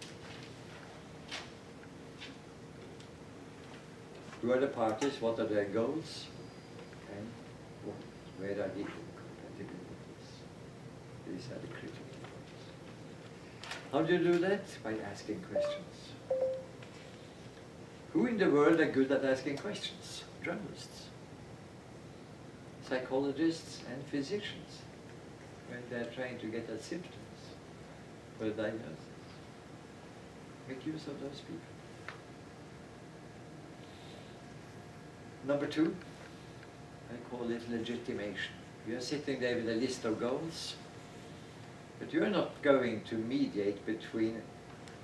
Who are the parties? What are their goals? And where are the incompatibilities? These are the critical points. How do you do that? By asking questions. Who in the world are good at asking questions? Journalists, psychologists, and physicians, when they're trying to get at symptoms for a diagnosis. Make use of those people. Number 2, I call it legitimation. You are sitting there with a list of goals, but you are not going to mediate between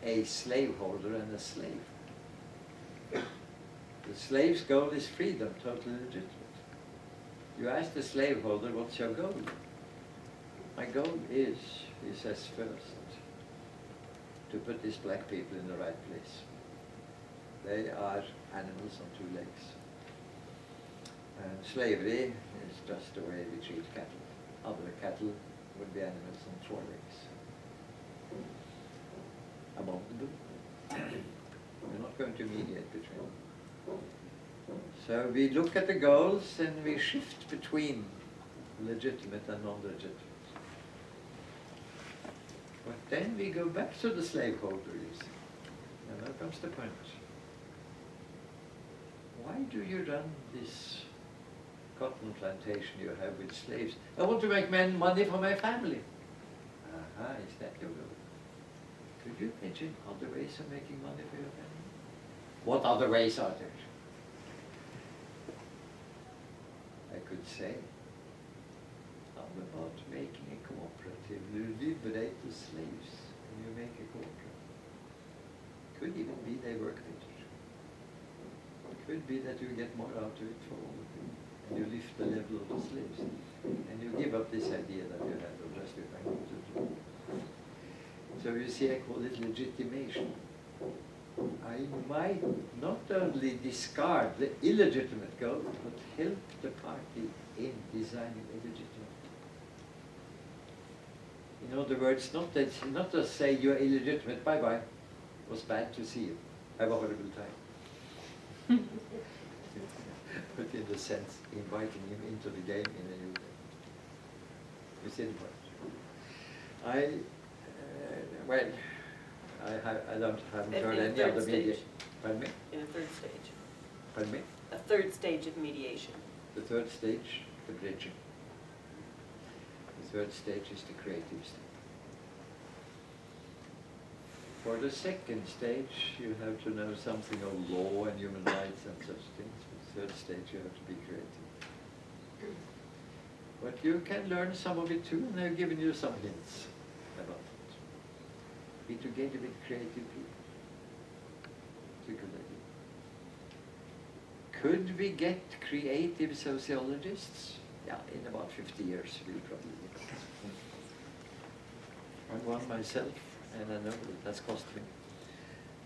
a slaveholder and a slave. The slave's goal is freedom, totally legitimate. You ask the slaveholder, what's your goal? My goal is, he says first, to put these black people in the right place. They are animals on 2 legs. And slavery is just the way we treat cattle. Other cattle would be animals on 4 legs. Abominable. We're not going to mediate between them. So we look at the goals and we shift between legitimate and non-legitimate. But then we go back to the slaveholder, you see. And now comes the point. Why do you run this cotton plantation you have with slaves? I want to make money for my family. Aha, is that your goal? Could you imagine other ways of making money for your family? What other ways are there? I could say, how about making a cooperative? You liberate the slaves and you make a cooperative. Could even be they work better. Could be that you get more out of it for all of them. And you lift the level of the slaves. And you give up this idea that you had of justifying what to do. So you see, I call it legitimation. I might not only discard the illegitimate goal, but help the party in designing a legitimate goal. In other words, not to say you're illegitimate, bye-bye, it was bad to see you, have a horrible time. But in the sense, inviting him into the game in a new way. You see the point? Haven't heard In a any third other media. stage. Pardon me? In a 3rd stage. Pardon me? A 3rd stage of mediation. The 3rd stage, the bridging. The 3rd stage is the creative stage. For the 2nd stage, you have to know something of law and human rights and such things. For the 3rd stage, you have to be creative. But you can learn some of it too, and I've given you some hints about it. Be together with creative people. It's a good idea. Could we get creative sociologists? Yeah, in about 50 years we'll probably get it. I'm one myself, and I know that that's cost me.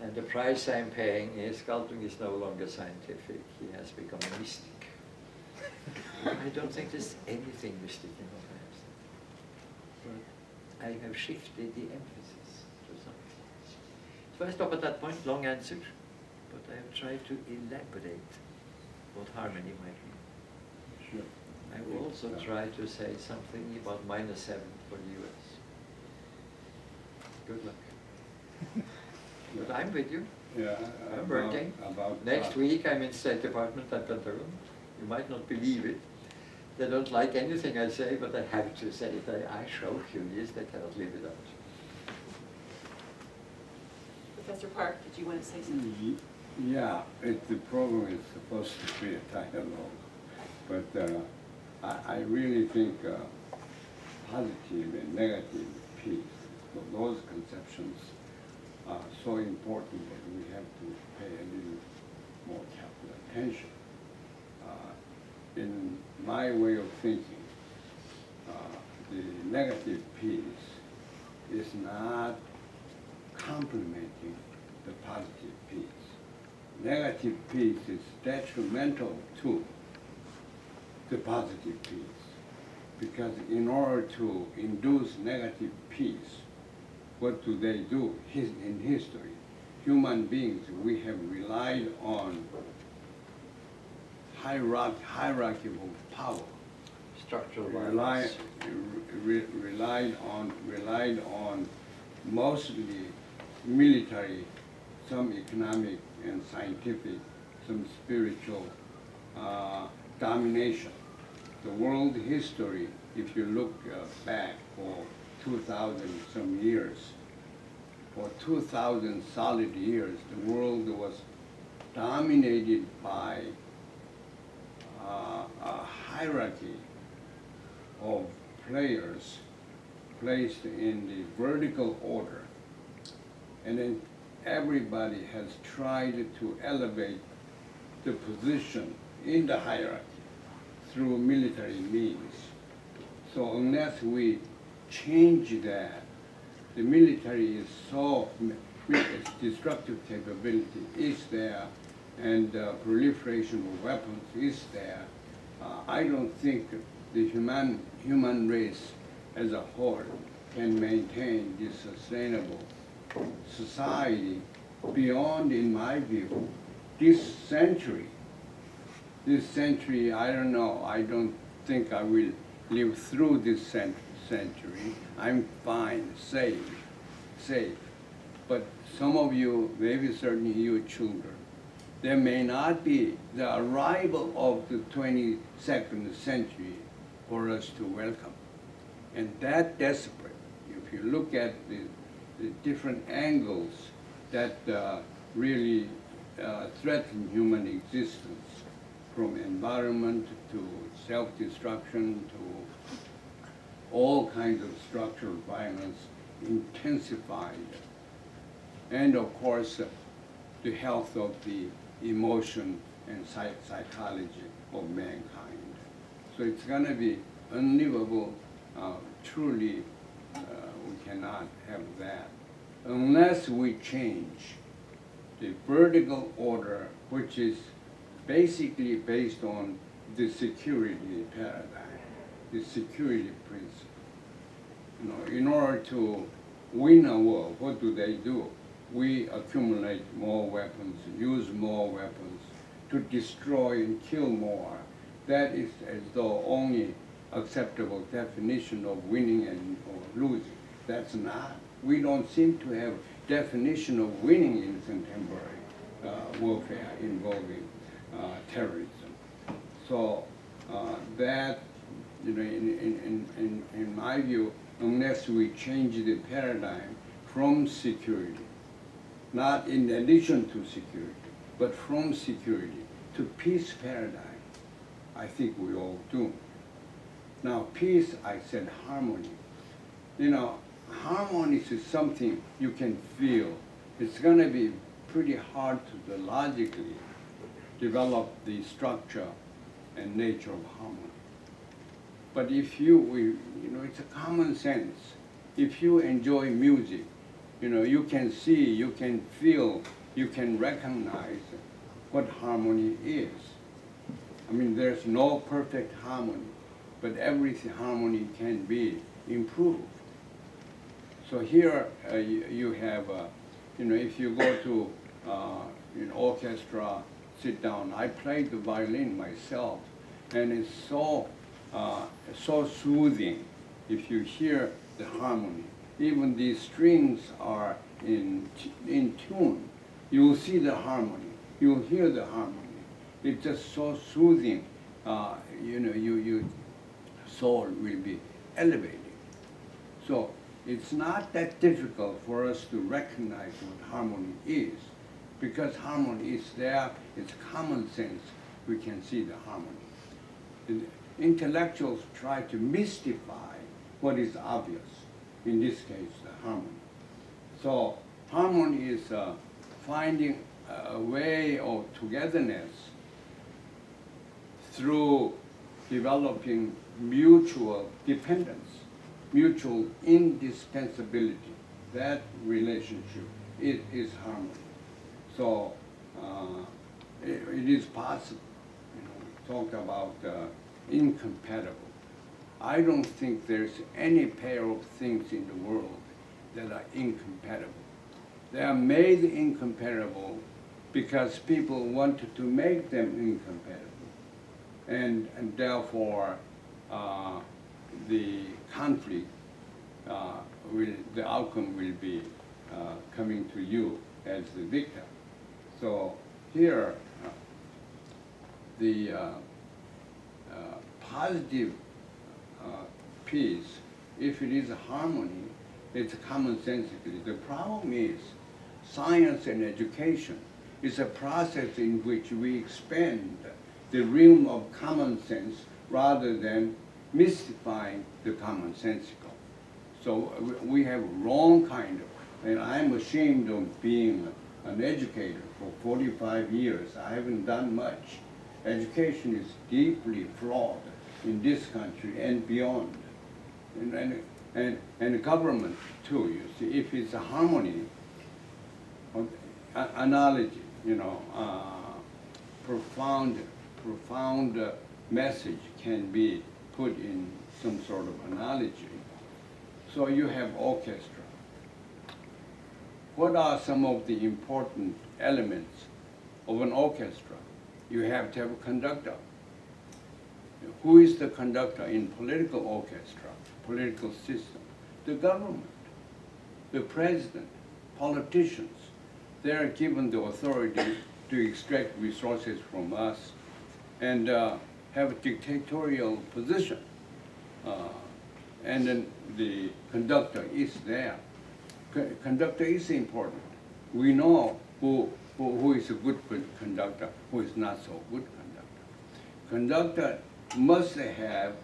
And the price I'm paying is Galtung is no longer scientific. He has become a mystic. I don't think there's anything mystic in what I have said. But I have shifted the emphasis to something. So I stop at that point, long answer, but I have tried to elaborate what harmony might be. Sure. I will also try to say something about -7 for the US. Good luck. But I'm with you. Yeah, I'm working. About Next week I'm in State Department at Galtung. You might not believe it. They don't like anything I say, but I have to say it. I show curious, they cannot live it out. Professor Park, did you want to say something? Yeah, the program is supposed to be a dialogue, but I really think positive and negative peace, those conceptions are so important that we have to pay a little more careful attention. In my way of thinking, the negative peace is not complementing the positive peace. Negative peace is detrimental to the positive peace. because in order to induce negative peace, what do they do? In history, human beings, we have relied on hierarchy of power. Structural Relied violence. on mostly military, some economic and scientific, some spiritual domination. The world history, if you look back for 2,000 some years, for 2,000 solid years, the world was dominated by a hierarchy of players placed in the vertical order. And then everybody has tried to elevate the position in the hierarchy through military means. So unless we change that, the military is so, its destructive capability is there, and proliferation of weapons is there. I don't think the human race as a whole can maintain this sustainable society beyond, in my view, this century. This century, I don't know, I don't think I will live through this century. I'm fine, safe. But some of you, maybe certainly you children, there may not be the arrival of the 22nd century for us to welcome. And that desperate, if you look at the different angles that really threaten human existence, from environment to self-destruction to all kinds of structural violence intensified. And of course, the health of the emotion and psychology of mankind. So it's going to be unlivable. Truly, we cannot have that unless we change the vertical order, which is basically based on the security paradigm, the security principle. You know, in order to win a war, what do? We accumulate more weapons, use more weapons to destroy and kill more. That is as though only acceptable definition of winning and or losing. That's not. We don't seem to have definition of winning in contemporary warfare involving terrorism. So that, you know, in my view, unless we change the paradigm from security, not in addition to security, but from security to peace paradigm, I think we all do. Now, peace, I said harmony. You know, harmony is something you can feel. It's going to be pretty hard to logically develop the structure and nature of harmony. But if you know, it's a common sense. If you enjoy music, you know, you can see, you can feel, you can recognize what harmony is. I mean, there's no perfect harmony, but every harmony can be improved. So here you have, you know, if you go to an orchestra, sit down. I played the violin myself, and it's so soothing. If you hear the harmony, even the strings are in tune. You will see the harmony. You will hear the harmony. It's just so soothing. You know, your soul will be elevated. So it's not that difficult for us to recognize what harmony is, because harmony is there. It's common sense. We can see the harmony. And intellectuals try to mystify what is obvious. In this case, the harmony. So harmony is finding a way of togetherness through developing mutual dependence, mutual indispensability. That relationship is harmony. So it is possible. You know, talk about incompatible. I don't think there's any pair of things in the world that are incompatible. They are made incompatible because people wanted to make them incompatible. And therefore, the conflict, the outcome will be coming to you as the victim. So here, the positive peace, if it is harmony, it's commonsensically. The problem is science and education is a process in which we expand the realm of common sense rather than mystifying the commonsensical. So we have wrong kind of, and I'm ashamed of being an educator for 45 years. I haven't done much. Education is deeply flawed in this country and beyond. And the government too, you see, if it's a harmony, analogy, you know, profound message can be put in some sort of analogy. So you have orchestra. What are some of the important elements of an orchestra? You have to have a conductor. Who is the conductor in political orchestra, political system? The government, the president, politicians. They are given the authority to extract resources from us and have a dictatorial position. And then the conductor is there. Conductor is important. We know who is a good conductor, who is not so good conductor. Conductor must have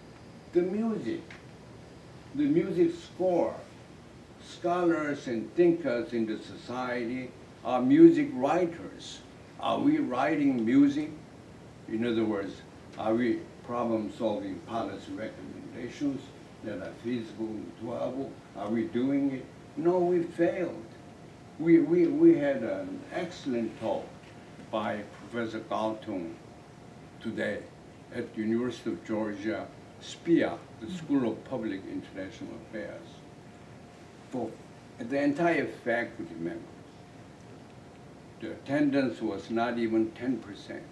the music score. Scholars and thinkers in the society are music writers. Are we writing music? In other words, are we problem-solving policy recommendations that are feasible and doable? Are we doing it? No, we failed. We had an excellent talk by Professor Galtung today at the University of Georgia, SPIA, the School of Public International Affairs, for the entire faculty members. The attendance was not even 10%.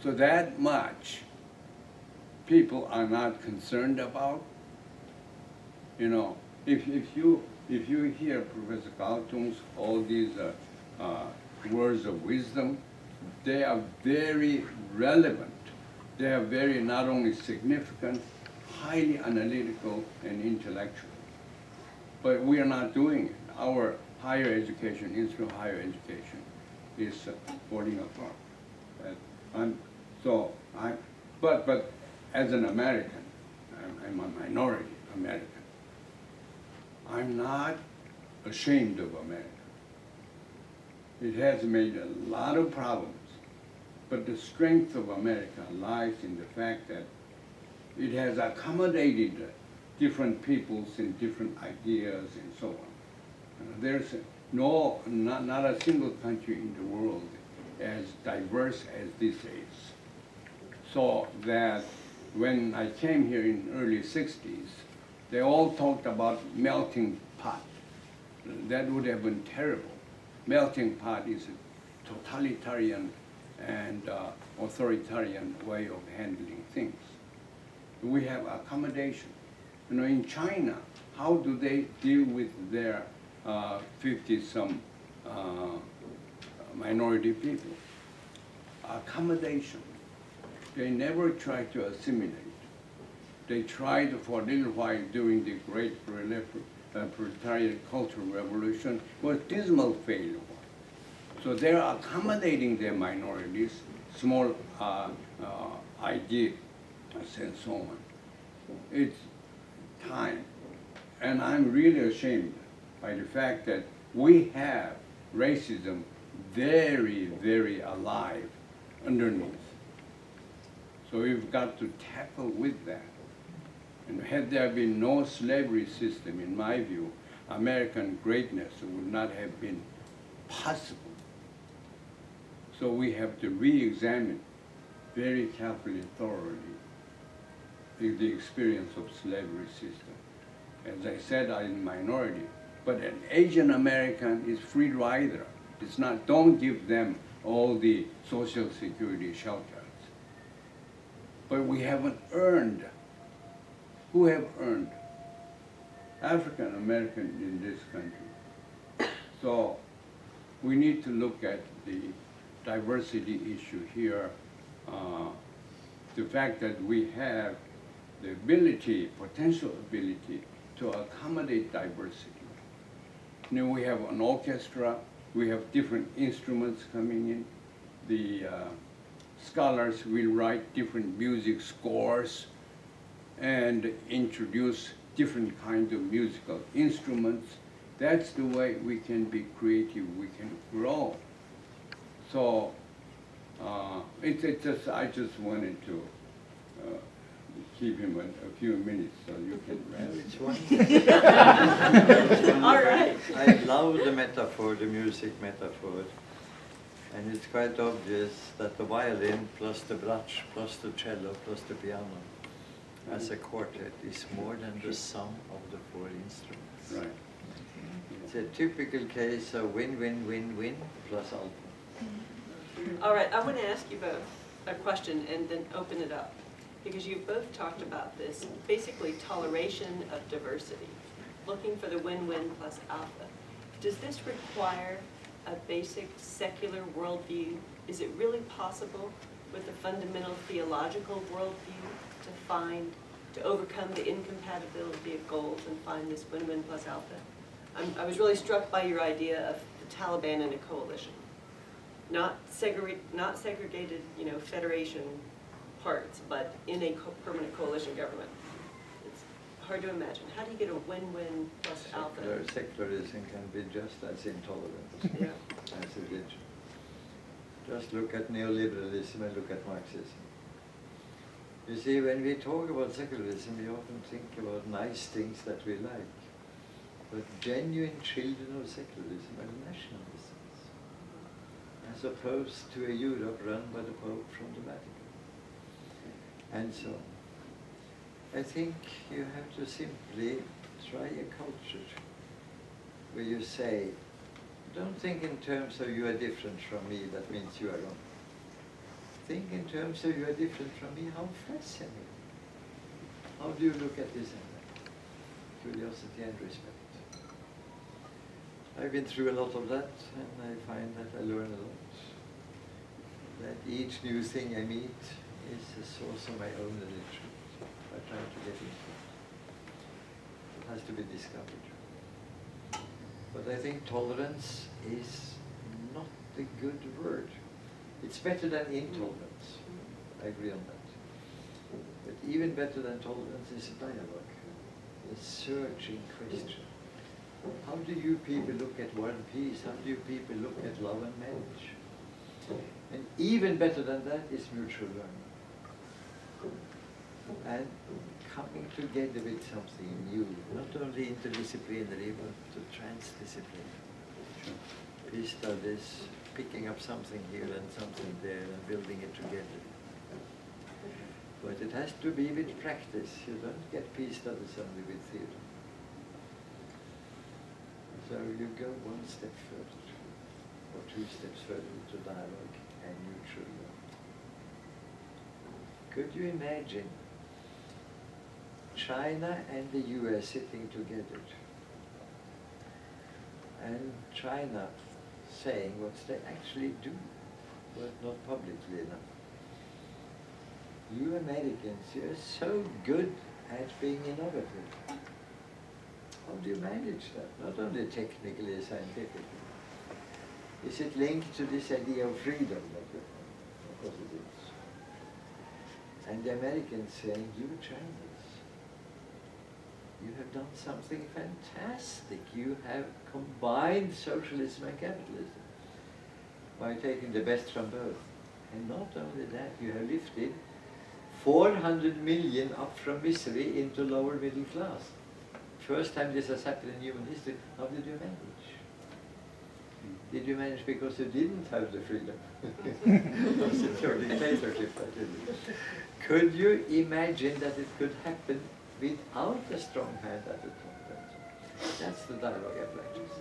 So that much people are not concerned about. You know, if you hear Professor Galtung's all these words of wisdom, they are very relevant. They are very not only significant, highly analytical and intellectual. But we are not doing it. Our higher education, Institute of Higher Education, is falling apart. But as an American, I'm a minority American. I'm not ashamed of America. It has made a lot of problems, but the strength of America lies in the fact that it has accommodated different peoples and different ideas and so on. There's not a single country in the world as diverse as this is. So that when I came here in the early 60s, they all talked about melting pot. That would have been terrible. Melting pot is a totalitarian and authoritarian way of handling things. We have accommodation. You know, in China, how do they deal with their 50-some minority people? Accommodation. They never try to assimilate. They tried for a little while during the great proletarian cultural revolution, was dismal failure. So they're accommodating their minorities, small ideas and so on. It's time. And I'm really ashamed by the fact that we have racism very, very alive underneath. So we've got to tackle with that. And had there been no slavery system, in my view, American greatness would not have been possible. So we have to re-examine very carefully, thoroughly, the experience of slavery system. As I said, I'm a minority, but an Asian American is free rider. It's not, don't give them all the social security shelters. But we haven't earned. Who have earned? African American in this country. So we need to look at the diversity issue here. The fact that we have the ability, potential ability to accommodate diversity. Now we have an orchestra, we have different instruments coming in. The scholars will write different music scores and introduce different kinds of musical instruments. That's the way we can be creative, we can grow. So it's just, I just wanted to keep him a few minutes so you can Well, rest. it's wonderful. All right. I love the metaphor, the music metaphor. And it's quite obvious that the violin plus the bratsj plus the cello plus the piano as a quartet is more than the sum of the four instruments. Right. It's a typical case of win-win-win-win plus alto. All right, I want to ask you both a question and then open it up, because you've both talked about this, basically toleration of diversity, looking for the win-win plus alpha. Does this require a basic secular worldview? Is it really possible with a fundamental theological worldview to overcome the incompatibility of goals and find this win-win plus alpha? I was really struck by your idea of the Taliban in a coalition. Not segregated, federation parts, but in a permanent coalition government. It's hard to imagine. How do you get a win-win plus alpha? Secularism can be just as intolerant Yeah. as religion. Just look at neoliberalism and look at Marxism. You see, when we talk about secularism, we often think about nice things that we like. But genuine children of secularism are nationalisms, as opposed to a Europe run by the Pope from the Vatican, and so on. I think you have to simply try a culture where you say, don't think in terms of you are different from me, that means you are wrong. Think in terms of you are different from me, how fascinating. How do you look at this and that? Curiosity and respect. I've been through a lot of that, and I find that I learn a lot. That each new thing I meet is a source of my own literature. I try to get into it. It has to be discovered. But I think tolerance is not the good word. It's better than intolerance. I agree on that. But even better than tolerance is a dialogue, a searching question. How do you people look at War and Peace? How do you people look at love and marriage? And even better than that is mutual learning. And coming together with something new, not only interdisciplinary, but transdisciplinary. Peace studies, picking up something here and something there and building it together. But it has to be with practice. You don't get peace studies only with theory. So you go one step further, or two steps further into dialogue and mutual learning. Could you imagine China and the US sitting together, and China saying what they actually do, but not publicly enough? You Americans, you're so good at being innovative. How do you manage that? Not only technically, scientifically. Is it linked to this idea of freedom? Of course it is. And the Americans saying, you Chinese, you have done something fantastic. You have combined socialism and capitalism by taking the best from both. And not only that, you have lifted 400 million up from misery into lower middle class. First time this has happened in human history. How did you manage? Did you manage because you didn't have the freedom? Because it's your dictatorship that did it. Could you imagine that it could happen without a strong hand at the top? That's the dialogue apparatus.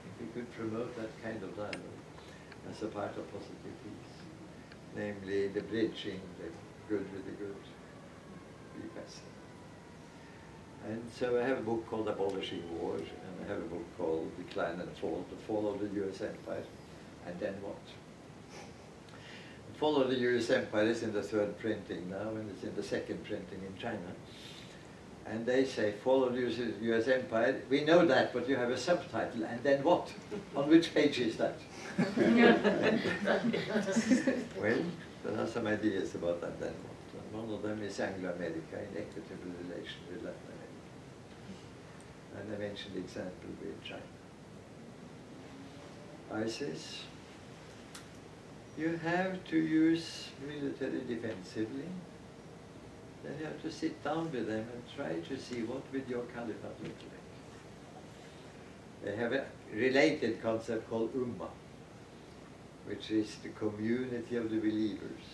If we could promote that kind of dialogue as a part of positive peace, namely the bridging the good with the good, be best. And so I have a book called Abolishing War, and I have a book called Decline and Fall, the Fall of the US Empire, and then what? The Fall of the US Empire is in the third printing now, and it's in the second printing in China. And they say, Fall of the US Empire, we know that, but you have a subtitle, and then what? On which page is that? Well, there are some ideas about that then what. And one of them is Anglo-America in equitable relation with Latin America. And I mentioned the example with China. ISIS, you have to use military defensively. Then you have to sit down with them and try to see what would your caliphate look like. They have a related concept called Ummah, which is the community of the believers.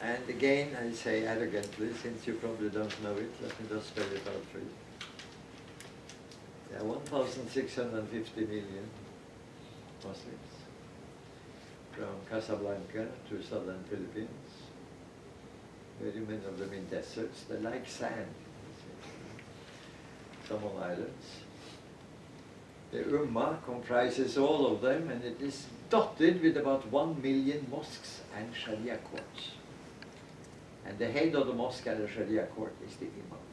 And again, I say arrogantly, since you probably don't know it, let me just spell it out for you. There are 1,650 million Muslims from Casablanca to southern Philippines. Very many of them in deserts. They like sand. Some on islands. The Ummah comprises all of them, and it is dotted with about 1 million mosques and Sharia courts. And the head of the mosque and the Sharia court is the Imam.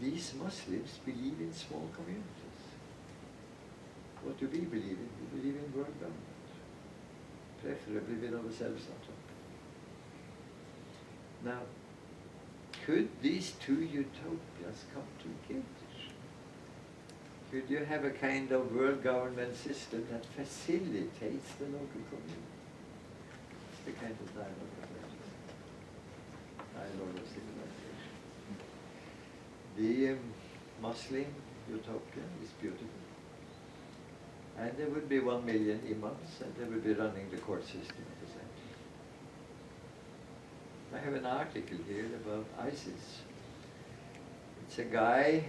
These Muslims believe in small communities. What do we believe in? We believe in world government, preferably with ourselves on top. Now, could these two utopias come together? Could you have a kind of world government system that facilitates the local community? It's the kind of dialogue of civilization. The Muslim utopia is beautiful. And there would be 1 million imams, and they would be running the court system at the same time. I have an article here about ISIS. It's a guy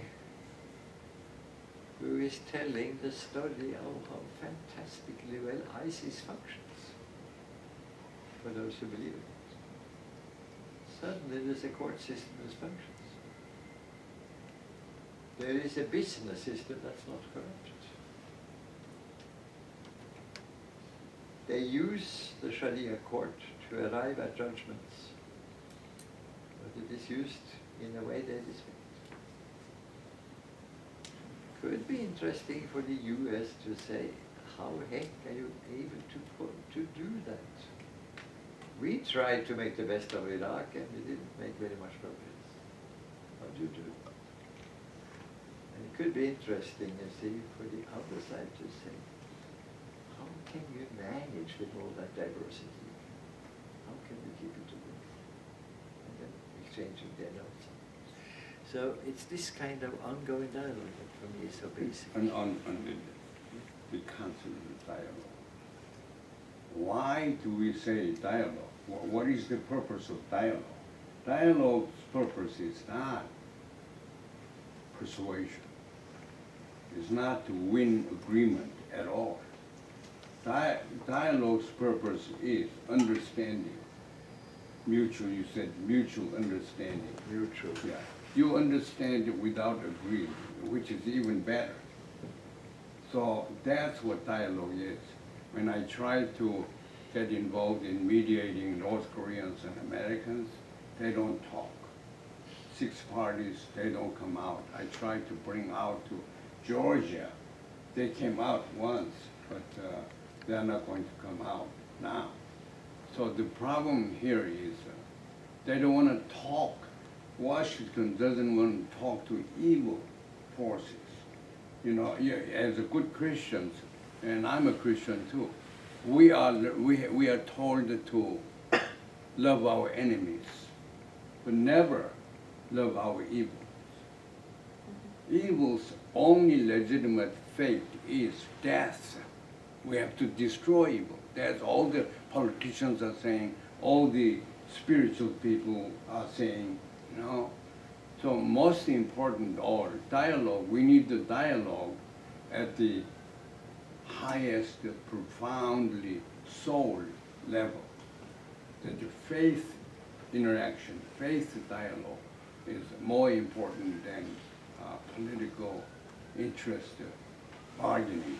who is telling the story of how fantastically well ISIS functions, for those who believe in it. Suddenly there's a court system that functions. There is a business system that's not corrupted. They use the Sharia court to arrive at judgments, but it is used in a way they respect. Could be interesting for the US to say, how heck are you able to do that? We tried to make the best of Iraq and we didn't make very much progress. How do you do it? And it could be interesting, you see, for the other side to say, how can you manage with all that diversity? How can we keep it together? And then exchanging their notes. So it's this kind of ongoing dialogue that for me is so basic. And on the concept of dialogue. Why do we say dialogue? What is the purpose of dialogue? Dialogue's purpose is not persuasion. It's not to win agreement at all. Dialogue's purpose is understanding. Mutual, you said mutual understanding. Mutual. Yeah. You understand it without agreeing, which is even better. So that's what dialogue is. When I try to get involved in mediating North Koreans and Americans, they don't talk. 6 parties, they don't come out. I tried to bring out to Georgia. They came out once, but they're not going to come out now. So the problem here is they don't want to talk. Washington doesn't want to talk to evil forces. You know, as a good Christians, and I'm a Christian too, we are told to love our enemies, but never love our evils. Evil's only legitimate fate is death. We have to destroy evil. That's all the politicians are saying, all the spiritual people are saying, you know. So most important all dialogue, we need the dialogue at the highest, profoundly soul level. That the faith interaction, faith dialogue is more important than political interest bargaining.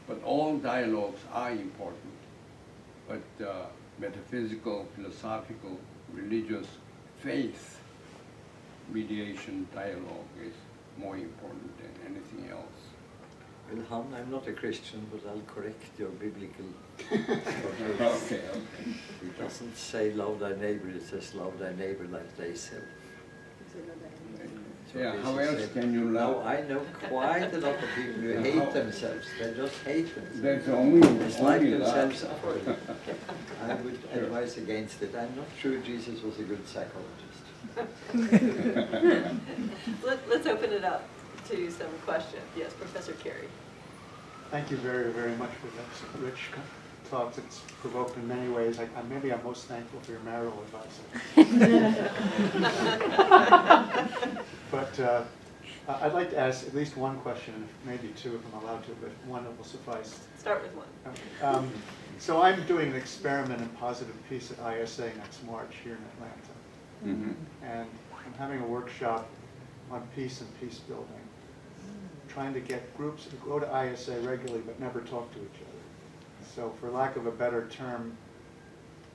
But all dialogues are important. But metaphysical, philosophical, religious, faith mediation dialogue is more important than anything else. Well, Han, I'm not a Christian, but I'll correct your biblical. Okay. It doesn't say love thy neighbor, it says love thy neighbor like thyself. So Yeah, this how is else it. can you love? No, I know quite a lot of people who hate themselves. They just hate themselves. That's only Dislike only themselves love. utterly. I would Sure. advise against it. I'm not sure Jesus was a good psychologist. Let's open it up to some questions. Yes, Professor Carey. Thank you very, very much for that rich talk. It's provoked in many ways. Maybe I'm most thankful for your marital advisor. But I'd like to ask at least one question, maybe two if I'm allowed to, but one that will suffice. Start with one. Okay. So I'm doing an experiment in positive peace at ISA next March here in Atlanta. And I'm having a workshop on peace and peace building, trying to get groups to go to ISA regularly but never talk to each other. So for lack of a better term,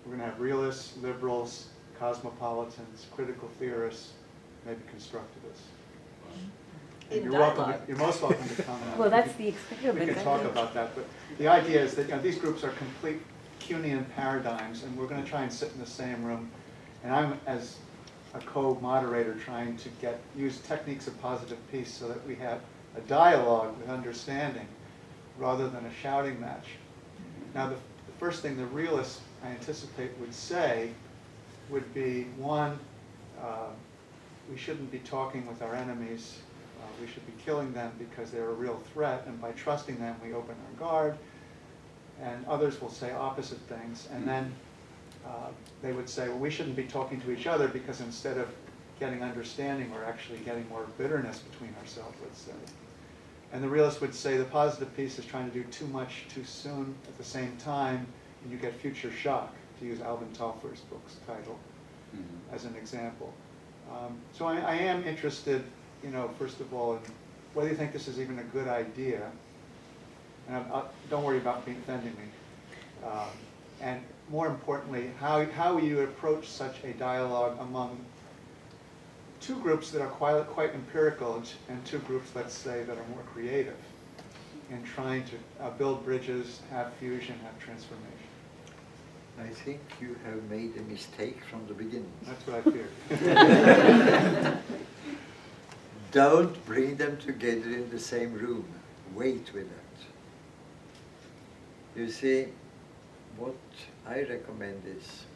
we're going to have realists, liberals, cosmopolitans, critical theorists, maybe constructivists. And In you're most welcome to come. Well, that's the experiment. We can talk about that, but the idea is that these groups are complete Kuhnian paradigms, and we're going to try and sit in the same room. And I'm, as a co-moderator, trying to use techniques of positive peace so that we have a dialogue with understanding rather than a shouting match. Now, the first thing the realists, I anticipate, would say would be, one, we shouldn't be talking with our enemies. We should be killing them because they're a real threat, and by trusting them, we open our guard. And others will say opposite things. And then they would say, well, we shouldn't be talking to each other because instead of getting understanding, we're actually getting more bitterness between ourselves, let's say. And the realist would say the positive peace is trying to do too much too soon at the same time, and you get future shock, to use Alvin Toffler's book's title as an example. So I am interested, first of all, in whether you think this is even a good idea. And don't worry about offending me. And more importantly, how you approach such a dialogue among two groups that are quite empirical and two groups, let's say, that are more creative in trying to build bridges, have fusion, have transformation. I think you have made a mistake from the beginning. That's what I feared. Don't bring them together in the same room. Wait with that. You see, what I recommend is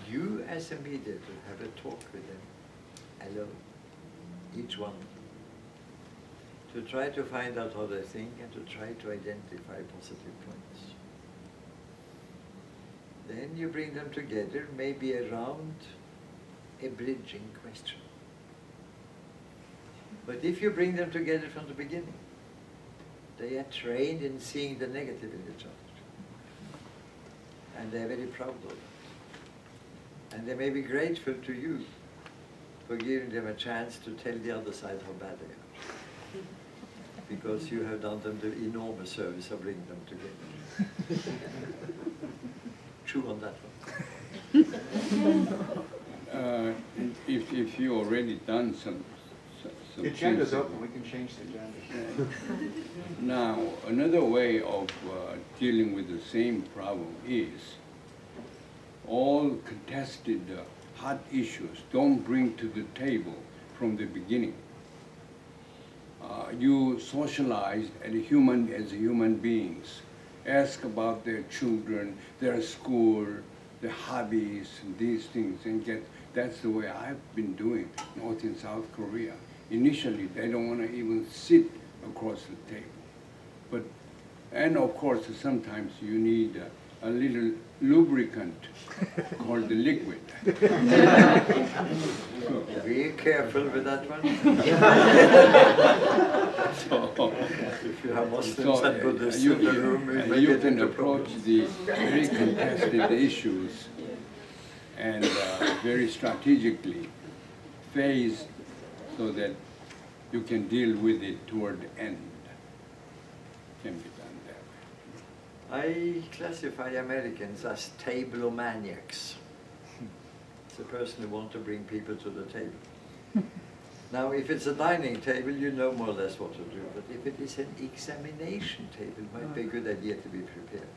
you as a mediator have a talk with them alone, each one, to try to find out how they think and to try to identify positive points. Then you bring them together, maybe around a bridging question. But if you bring them together from the beginning, they are trained in seeing the negative in each other. And they're very proud of it. And they may be grateful to you for giving them a chance to tell the other side how bad they are. Because you have done them the enormous service of bringing them together. Chew on that one. If you already done some The agenda's open, we can change the agenda. Now, another way of dealing with the same problem is all contested hot issues don't bring to the table from the beginning. You socialize as human beings. Ask about their children, their school, their hobbies, and these things, and that's the way I've been doing North and South Korea. initially they don't want to even sit across the table. And of course, sometimes you need a little lubricant called the liquid. Be careful with that one. So, If you have Muslims and Buddhists you, in the room, we may you get can into approach problems. these very contested issues and very strategically phase so that you can deal with it toward the end. Can be done that way. I classify Americans as tablomaniacs. It's a person who wants to bring people to the table. Now, if it's a dining table, you know more or less what to do. But if it is an examination table, it might be a good idea to be prepared.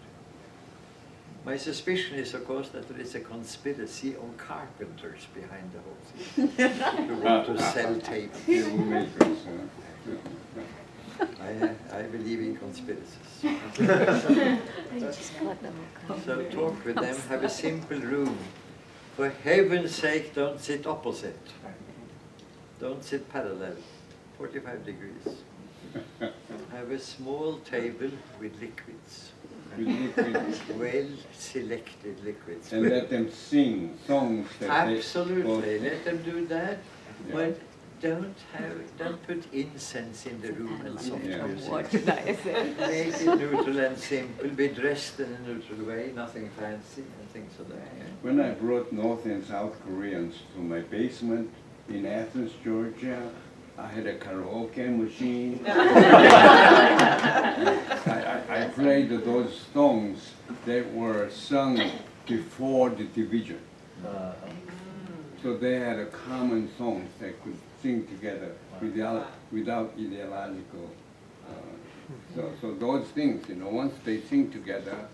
My suspicion is, of course, that there is a conspiracy of carpenters behind the whole thing who want to sell tables. Table makers, I believe in conspiracies. So talk with them, have a simple room. For heaven's sake, don't sit opposite. Don't sit parallel, 45 degrees. Have a small table with liquids, with liquids. well selected liquids. And let them sing songs that Absolutely, let them do that. Yeah. But don't put incense in the room and soft Yeah. music. What did I say? Make it neutral and simple. Be dressed in a neutral way, nothing fancy and things like that. Yeah. When I brought North and South Koreans to my basement in Athens, Georgia, I had a karaoke machine. I played those songs that were sung before the division. So they had a common songs they could sing together without ideological. So those things, once they sing together,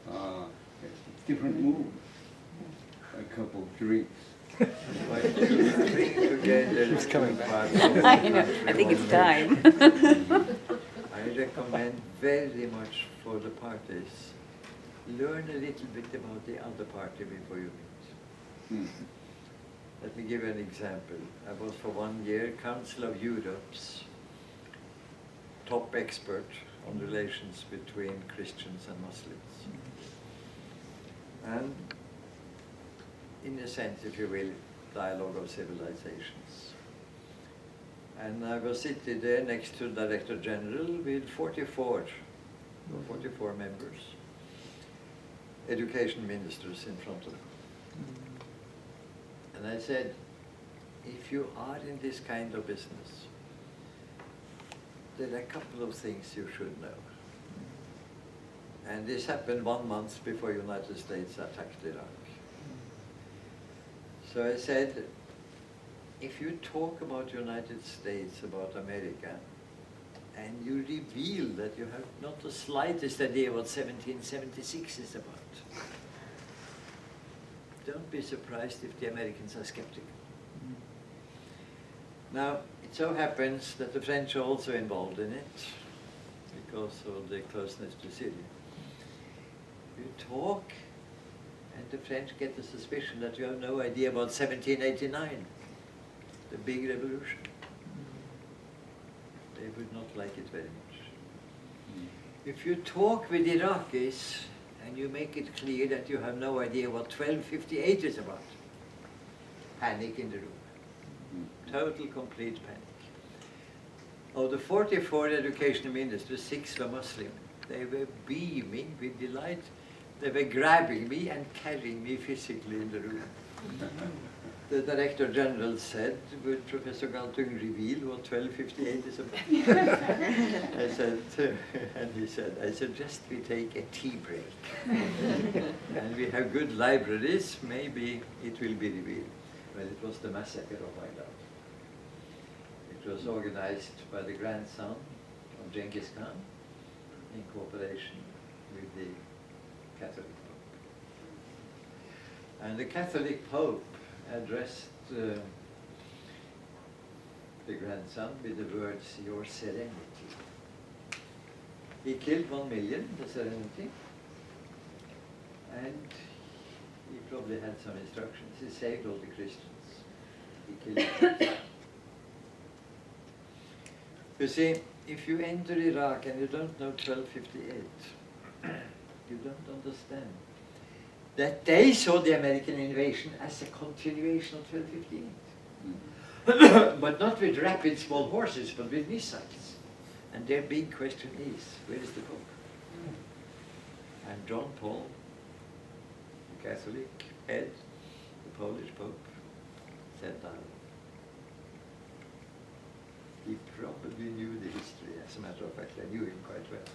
it's different mood. A couple of drinks. But you bring together It's coming back. I know, I think it's time. I recommend very much for the parties, learn a little bit about the other party before you meet. Let me give you an example. I was for 1 year Council of Europe's top expert on relations between Christians and Muslims. And in a sense, if you will, dialogue of civilizations. And I was sitting there next to the Director General with 44 members, education ministers in front of them. And I said, if you are in this kind of business, there are a couple of things you should know. And this happened 1 month before United States attacked Iraq. So I said, if you talk about United States, about America, and you reveal that you have not the slightest idea what 1776 is about, don't be surprised if the Americans are skeptical. Now, it so happens that the French are also involved in it, because of the closeness to Syria. You talk, and the French get the suspicion that you have no idea about 1789, the big revolution. They would not like it very much. If you talk with Iraqis, and you make it clear that you have no idea what 1258 is about, panic in the room. Total, complete panic. Of the 44 education ministers, 6 were Muslim. They were beaming with delight. They were grabbing me and carrying me physically in the room. The Director General said, would Professor Galtung reveal what 1258 is about? I said, and he said, I suggest we take a tea break. And we have good libraries, maybe it will be revealed. Well, it was the massacre of Baghdad. It was organized by the grandson of Genghis Khan in cooperation with the Catholic Pope. And the Catholic Pope addressed the grandson with the words, "Your Serenity." He killed 1 million, the Serenity, and he probably had some instructions. He saved all the Christians. He killed them. You see, if you enter Iraq and you don't know 1258, you don't understand that they saw the American invasion as a continuation of 1258. But not with rapid small horses, but with missiles. And their big question is, where is the Pope? And John Paul, the Catholic head, the Polish Pope, said no. He probably knew the history. As a matter of fact, I knew him quite well.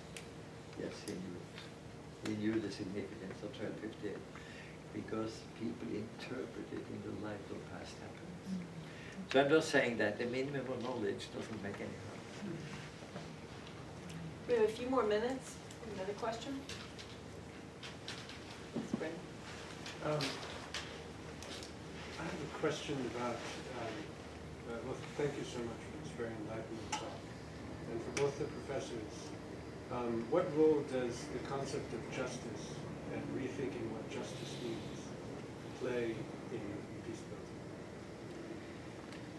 Yes, he knew it. He knew the significance of 1258 because people interpret it in the light of past happenings. So I'm just saying that the minimum of knowledge doesn't make any harm. We have a few more minutes. Another question? Yes, Brent. I have a question about, well, thank you so much for this very enlightening talk. And for both the professors, what role does the concept of justice and rethinking what justice means play in peace building?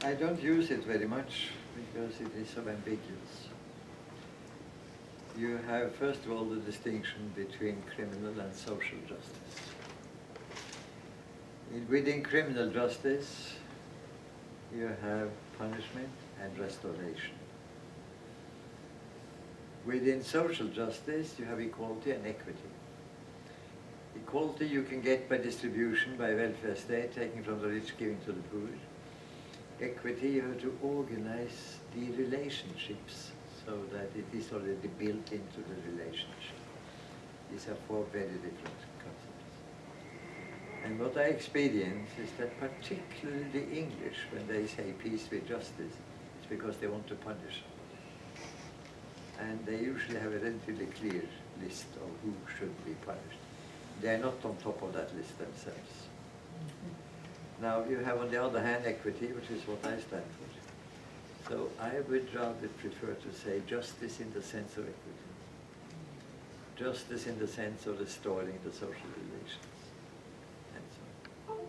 I don't use it very much because it is so ambiguous. You have, first of all, the distinction between criminal and social justice. Within criminal justice, you have punishment and restoration. Within social justice, you have equality and equity. Equality you can get by distribution, by welfare state, taking from the rich, giving to the poor. Equity, you have to organize the relationships so that it is already built into the relationship. These are four very different concepts. And what I experience is that particularly the English, when they say peace with justice, it's because they want to punish somebody. And they usually have a relatively clear list of who should be punished. They are not on top of that list themselves. Now you have on the other hand equity, which is what I stand for. So I would rather prefer to say justice in the sense of equity. Justice in the sense of restoring the social relations. And so on.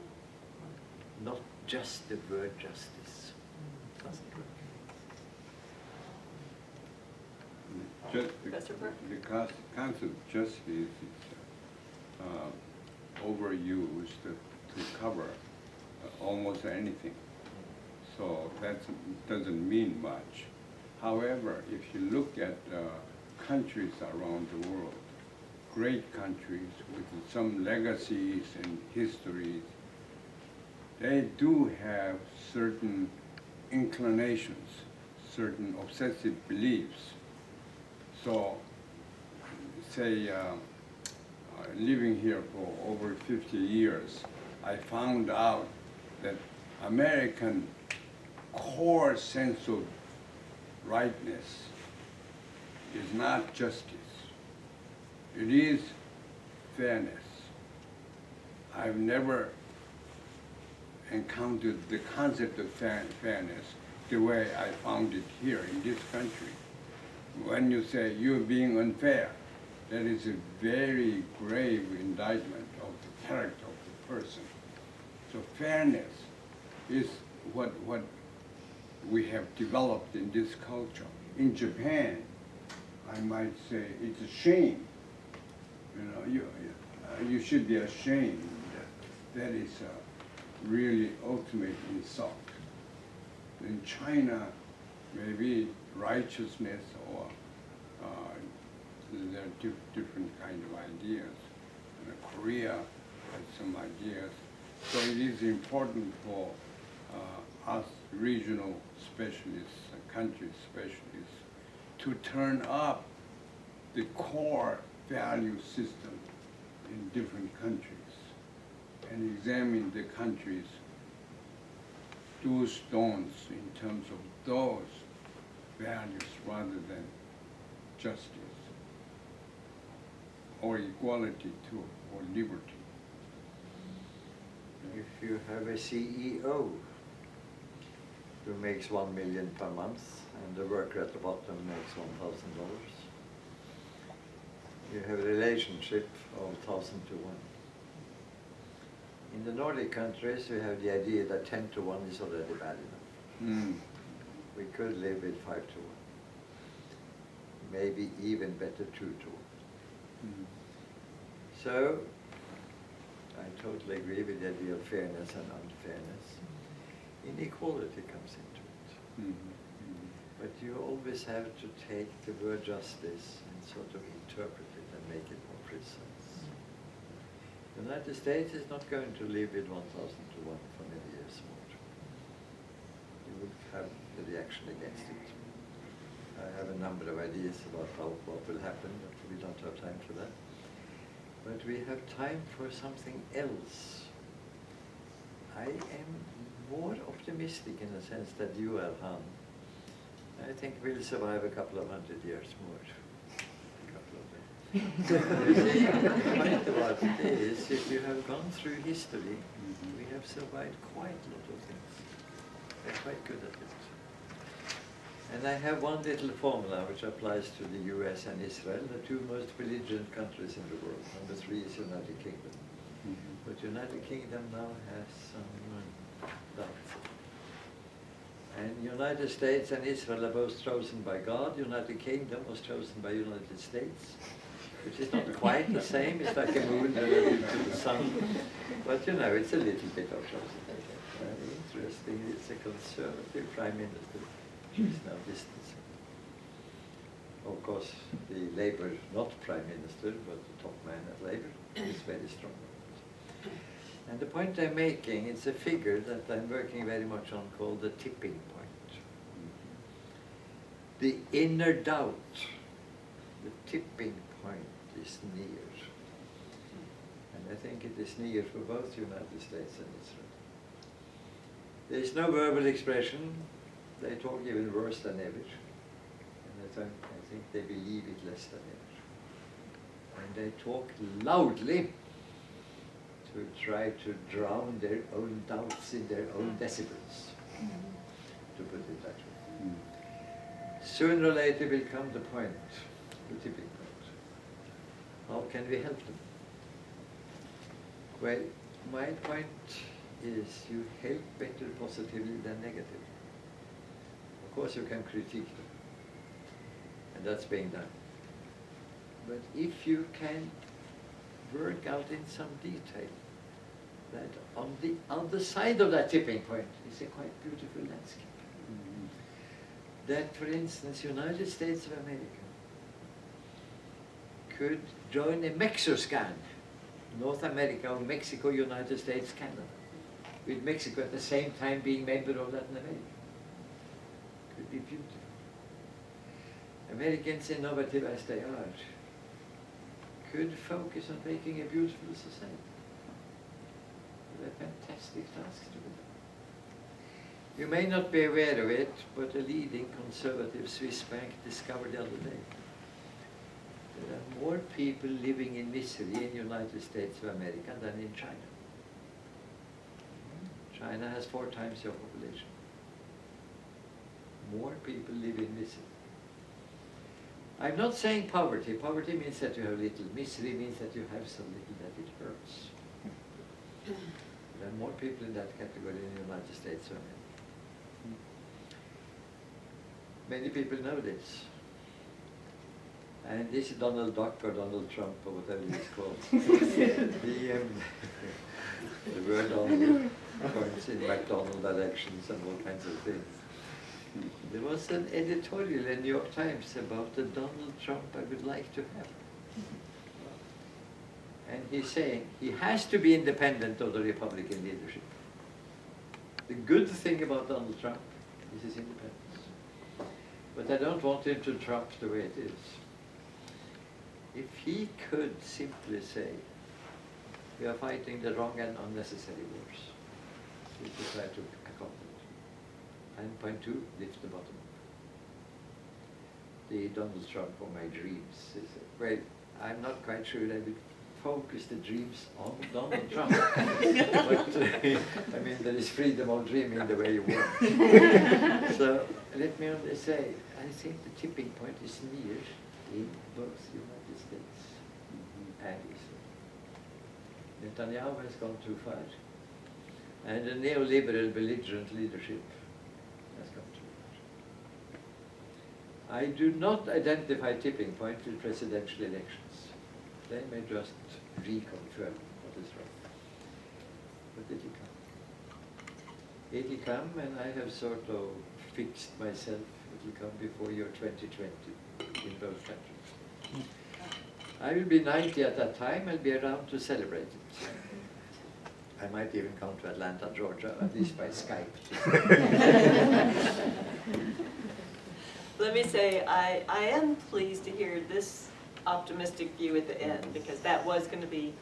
Not just the word justice. Doesn't work. Professor Burke? The concept of justice is overused to cover almost anything. So that doesn't mean much. However, if you look at countries around the world, great countries with some legacies and histories, they do have certain inclinations, certain obsessive beliefs. So, say, living here for over 50 years, I found out that American core sense of rightness is not justice. It is fairness. I've never encountered the concept of fairness the way I found it here in this country. When you say you're being unfair, that is a very grave indictment of the character of the person. So fairness is what we have developed in this culture. In Japan, I might say it's a shame. You know, you should be ashamed. That is a really ultimate insult. In China, maybe righteousness or there are different kind of ideas. And Korea has some ideas. So it is important for us regional specialists, country specialists, to turn up the core value system in different countries and examine the countries' do's, don'ts in terms of those values rather than justice or equality too, or liberty. If you have a CEO who makes $1 million per month and the worker at the bottom makes $1,000, you have a relationship of 1,000 to 1. In the Nordic countries, we have the idea that 10 to 1 is already bad enough. We could live with 5 to maybe even better tutored. Mm. So, I totally agree with the idea of fairness and unfairness. Inequality comes into it. Mhm. But you always have to take the word justice and sort of interpret it and make it more precise. The United States is not going to live with 1,000 to 1 for many years more. You will have the reaction against it. I have a number of ideas about what will happen, but we don't have time for that. But we have time for something else. I am more optimistic in the sense that you are, Han. I think we'll survive a couple of 100 years more. A couple of them. You see, the point about it is, if you have gone through history, we have survived quite a lot of things. We're quite good at it. And I have one little formula which applies to the US and Israel, the two most belligerent countries in the world. Number 3 is United Kingdom. But United Kingdom now has some doubts. And United States and Israel are both chosen by God. United Kingdom was chosen by United States, which is not quite the same. It's like a moon relative to the sun. But you know, it's a little bit of chosen. Very interesting. It's a conservative prime minister. She's now distancing. Of course, the Labour, not prime minister, but the top man at Labour, is very strong. And the point I'm making, it's a figure that I'm working very much on called the tipping point. The inner doubt, the tipping point is near. And I think it is near for both United States and Israel. There is no verbal expression. They talk even worse than ever. And I think they believe it less than ever. And they talk loudly to try to drown their own doubts in their own decibels, to put it that way. Sooner or later will come the point, the tipping point. How can we help them? Well, my point is you help better positively than negatively. Of course you can critique them, and that's being done. But if you can work out in some detail that on the other side of that tipping point is a quite beautiful landscape. That, for instance, United States of America could join a Mexoscan, North America or Mexico, United States, Canada, with Mexico at the same time being member of Latin America. Could be beautiful. Americans, innovative as they are, could focus on making a beautiful society. With a fantastic task to do. You may not be aware of it, but a leading conservative Swiss bank discovered the other day there are more people living in misery in the United States of America than in China. China has 4 times your population. More people live in misery. I'm not saying poverty. Poverty means that you have little. Misery means that you have so little that it hurts. There are more people in that category in the United States of America. Many people know this. And this is Donald Duck or Donald Trump or whatever he's called. The word Donald points in McDonald directions and all kinds of things. There was an editorial in New York Times about the Donald Trump I would like to have. And he's saying he has to be independent of the Republican leadership. The good thing about Donald Trump is his independence. But I don't want him to trump the way it is. If he could simply say, we are fighting the wrong and unnecessary wars, we should try to accomplish. And point 2, lift the bottom up. The Donald Trump of my dreams is, well, I'm not quite sure I would focus the dreams on Donald Trump. But, I mean, there is freedom of dreaming the way you want. So, let me only say, I think the tipping point is near in both United States and Israel. Netanyahu has gone too far, and the neoliberal belligerent leadership has gone too I do not identify tipping point with presidential elections. They may just reconfirm what is wrong. But it will come. It will come, and I have sort of fixed myself. It will come before year 2020 in both countries. I will be 90 at that time. I'll be around to celebrate it. I might even come to Atlanta, Georgia, at least by Skype. Let me say, I am pleased to hear this optimistic view at the end, because that was going to be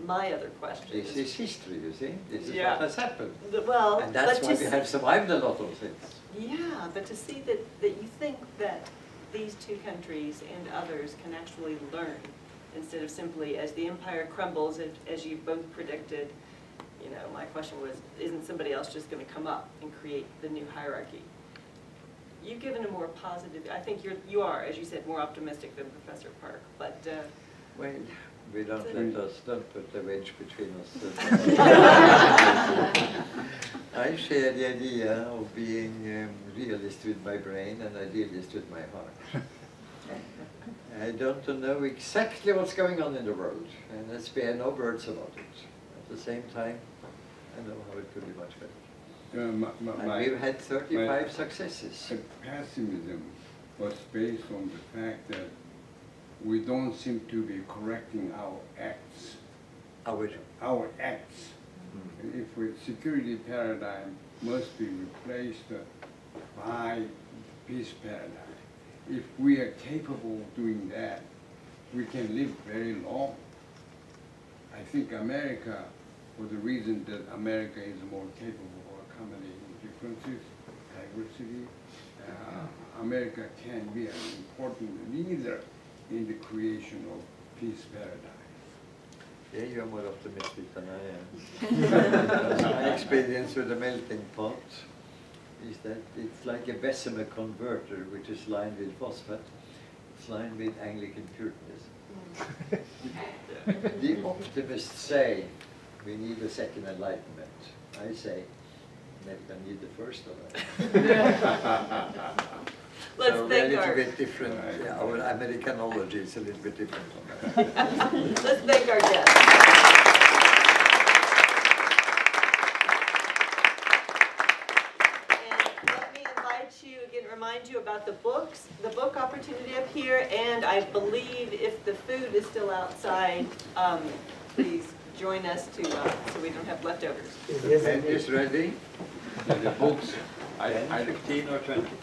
my other question. This is history, you see. This is Yeah. what has happened. Well, And that's but why to we have survived a lot of things. Yeah, but to see that you think that these two countries and others can actually learn, instead of simply, as the empire crumbles, as you both predicted, you know, my question was, isn't somebody else just going to come up and create the new hierarchy? You've given a more positive, I think you are, as you said, more optimistic than Professor Park, but Well, we don't put the wedge between us. I share the idea of being realist with my brain and idealist with my heart. I don't know exactly what's going on in the world, and let's spare no words about it. At the same time, I know how it could be much better. And we've had 35 successes. Pessimism was based on the fact that we don't seem to be correcting our acts. Our acts. Mm. If the security paradigm must be replaced by peace paradigm. If we are capable of doing that, we can live very long. I think America, for the reason that America is more capable of accommodating differences, diversity, America can be an important leader in the creation of peace paradigm. Yeah, you're more optimistic than I am. My experience with the melting pot is that it's like a Bessemer converter, which is lined with phosphate. It's lined with Anglican Puritanism. The optimists say we need a second enlightenment. I say America need the first enlightenment. let's So we're a thank little our bit different. Yeah, our Americanology is a little bit different on that. let's thank our guests. And let me invite you again, remind you about the books, the book opportunity up here, and I believe if the food is still outside, please join us to so we don't have leftovers. The pen is ready. The books, 10, 15 or 20.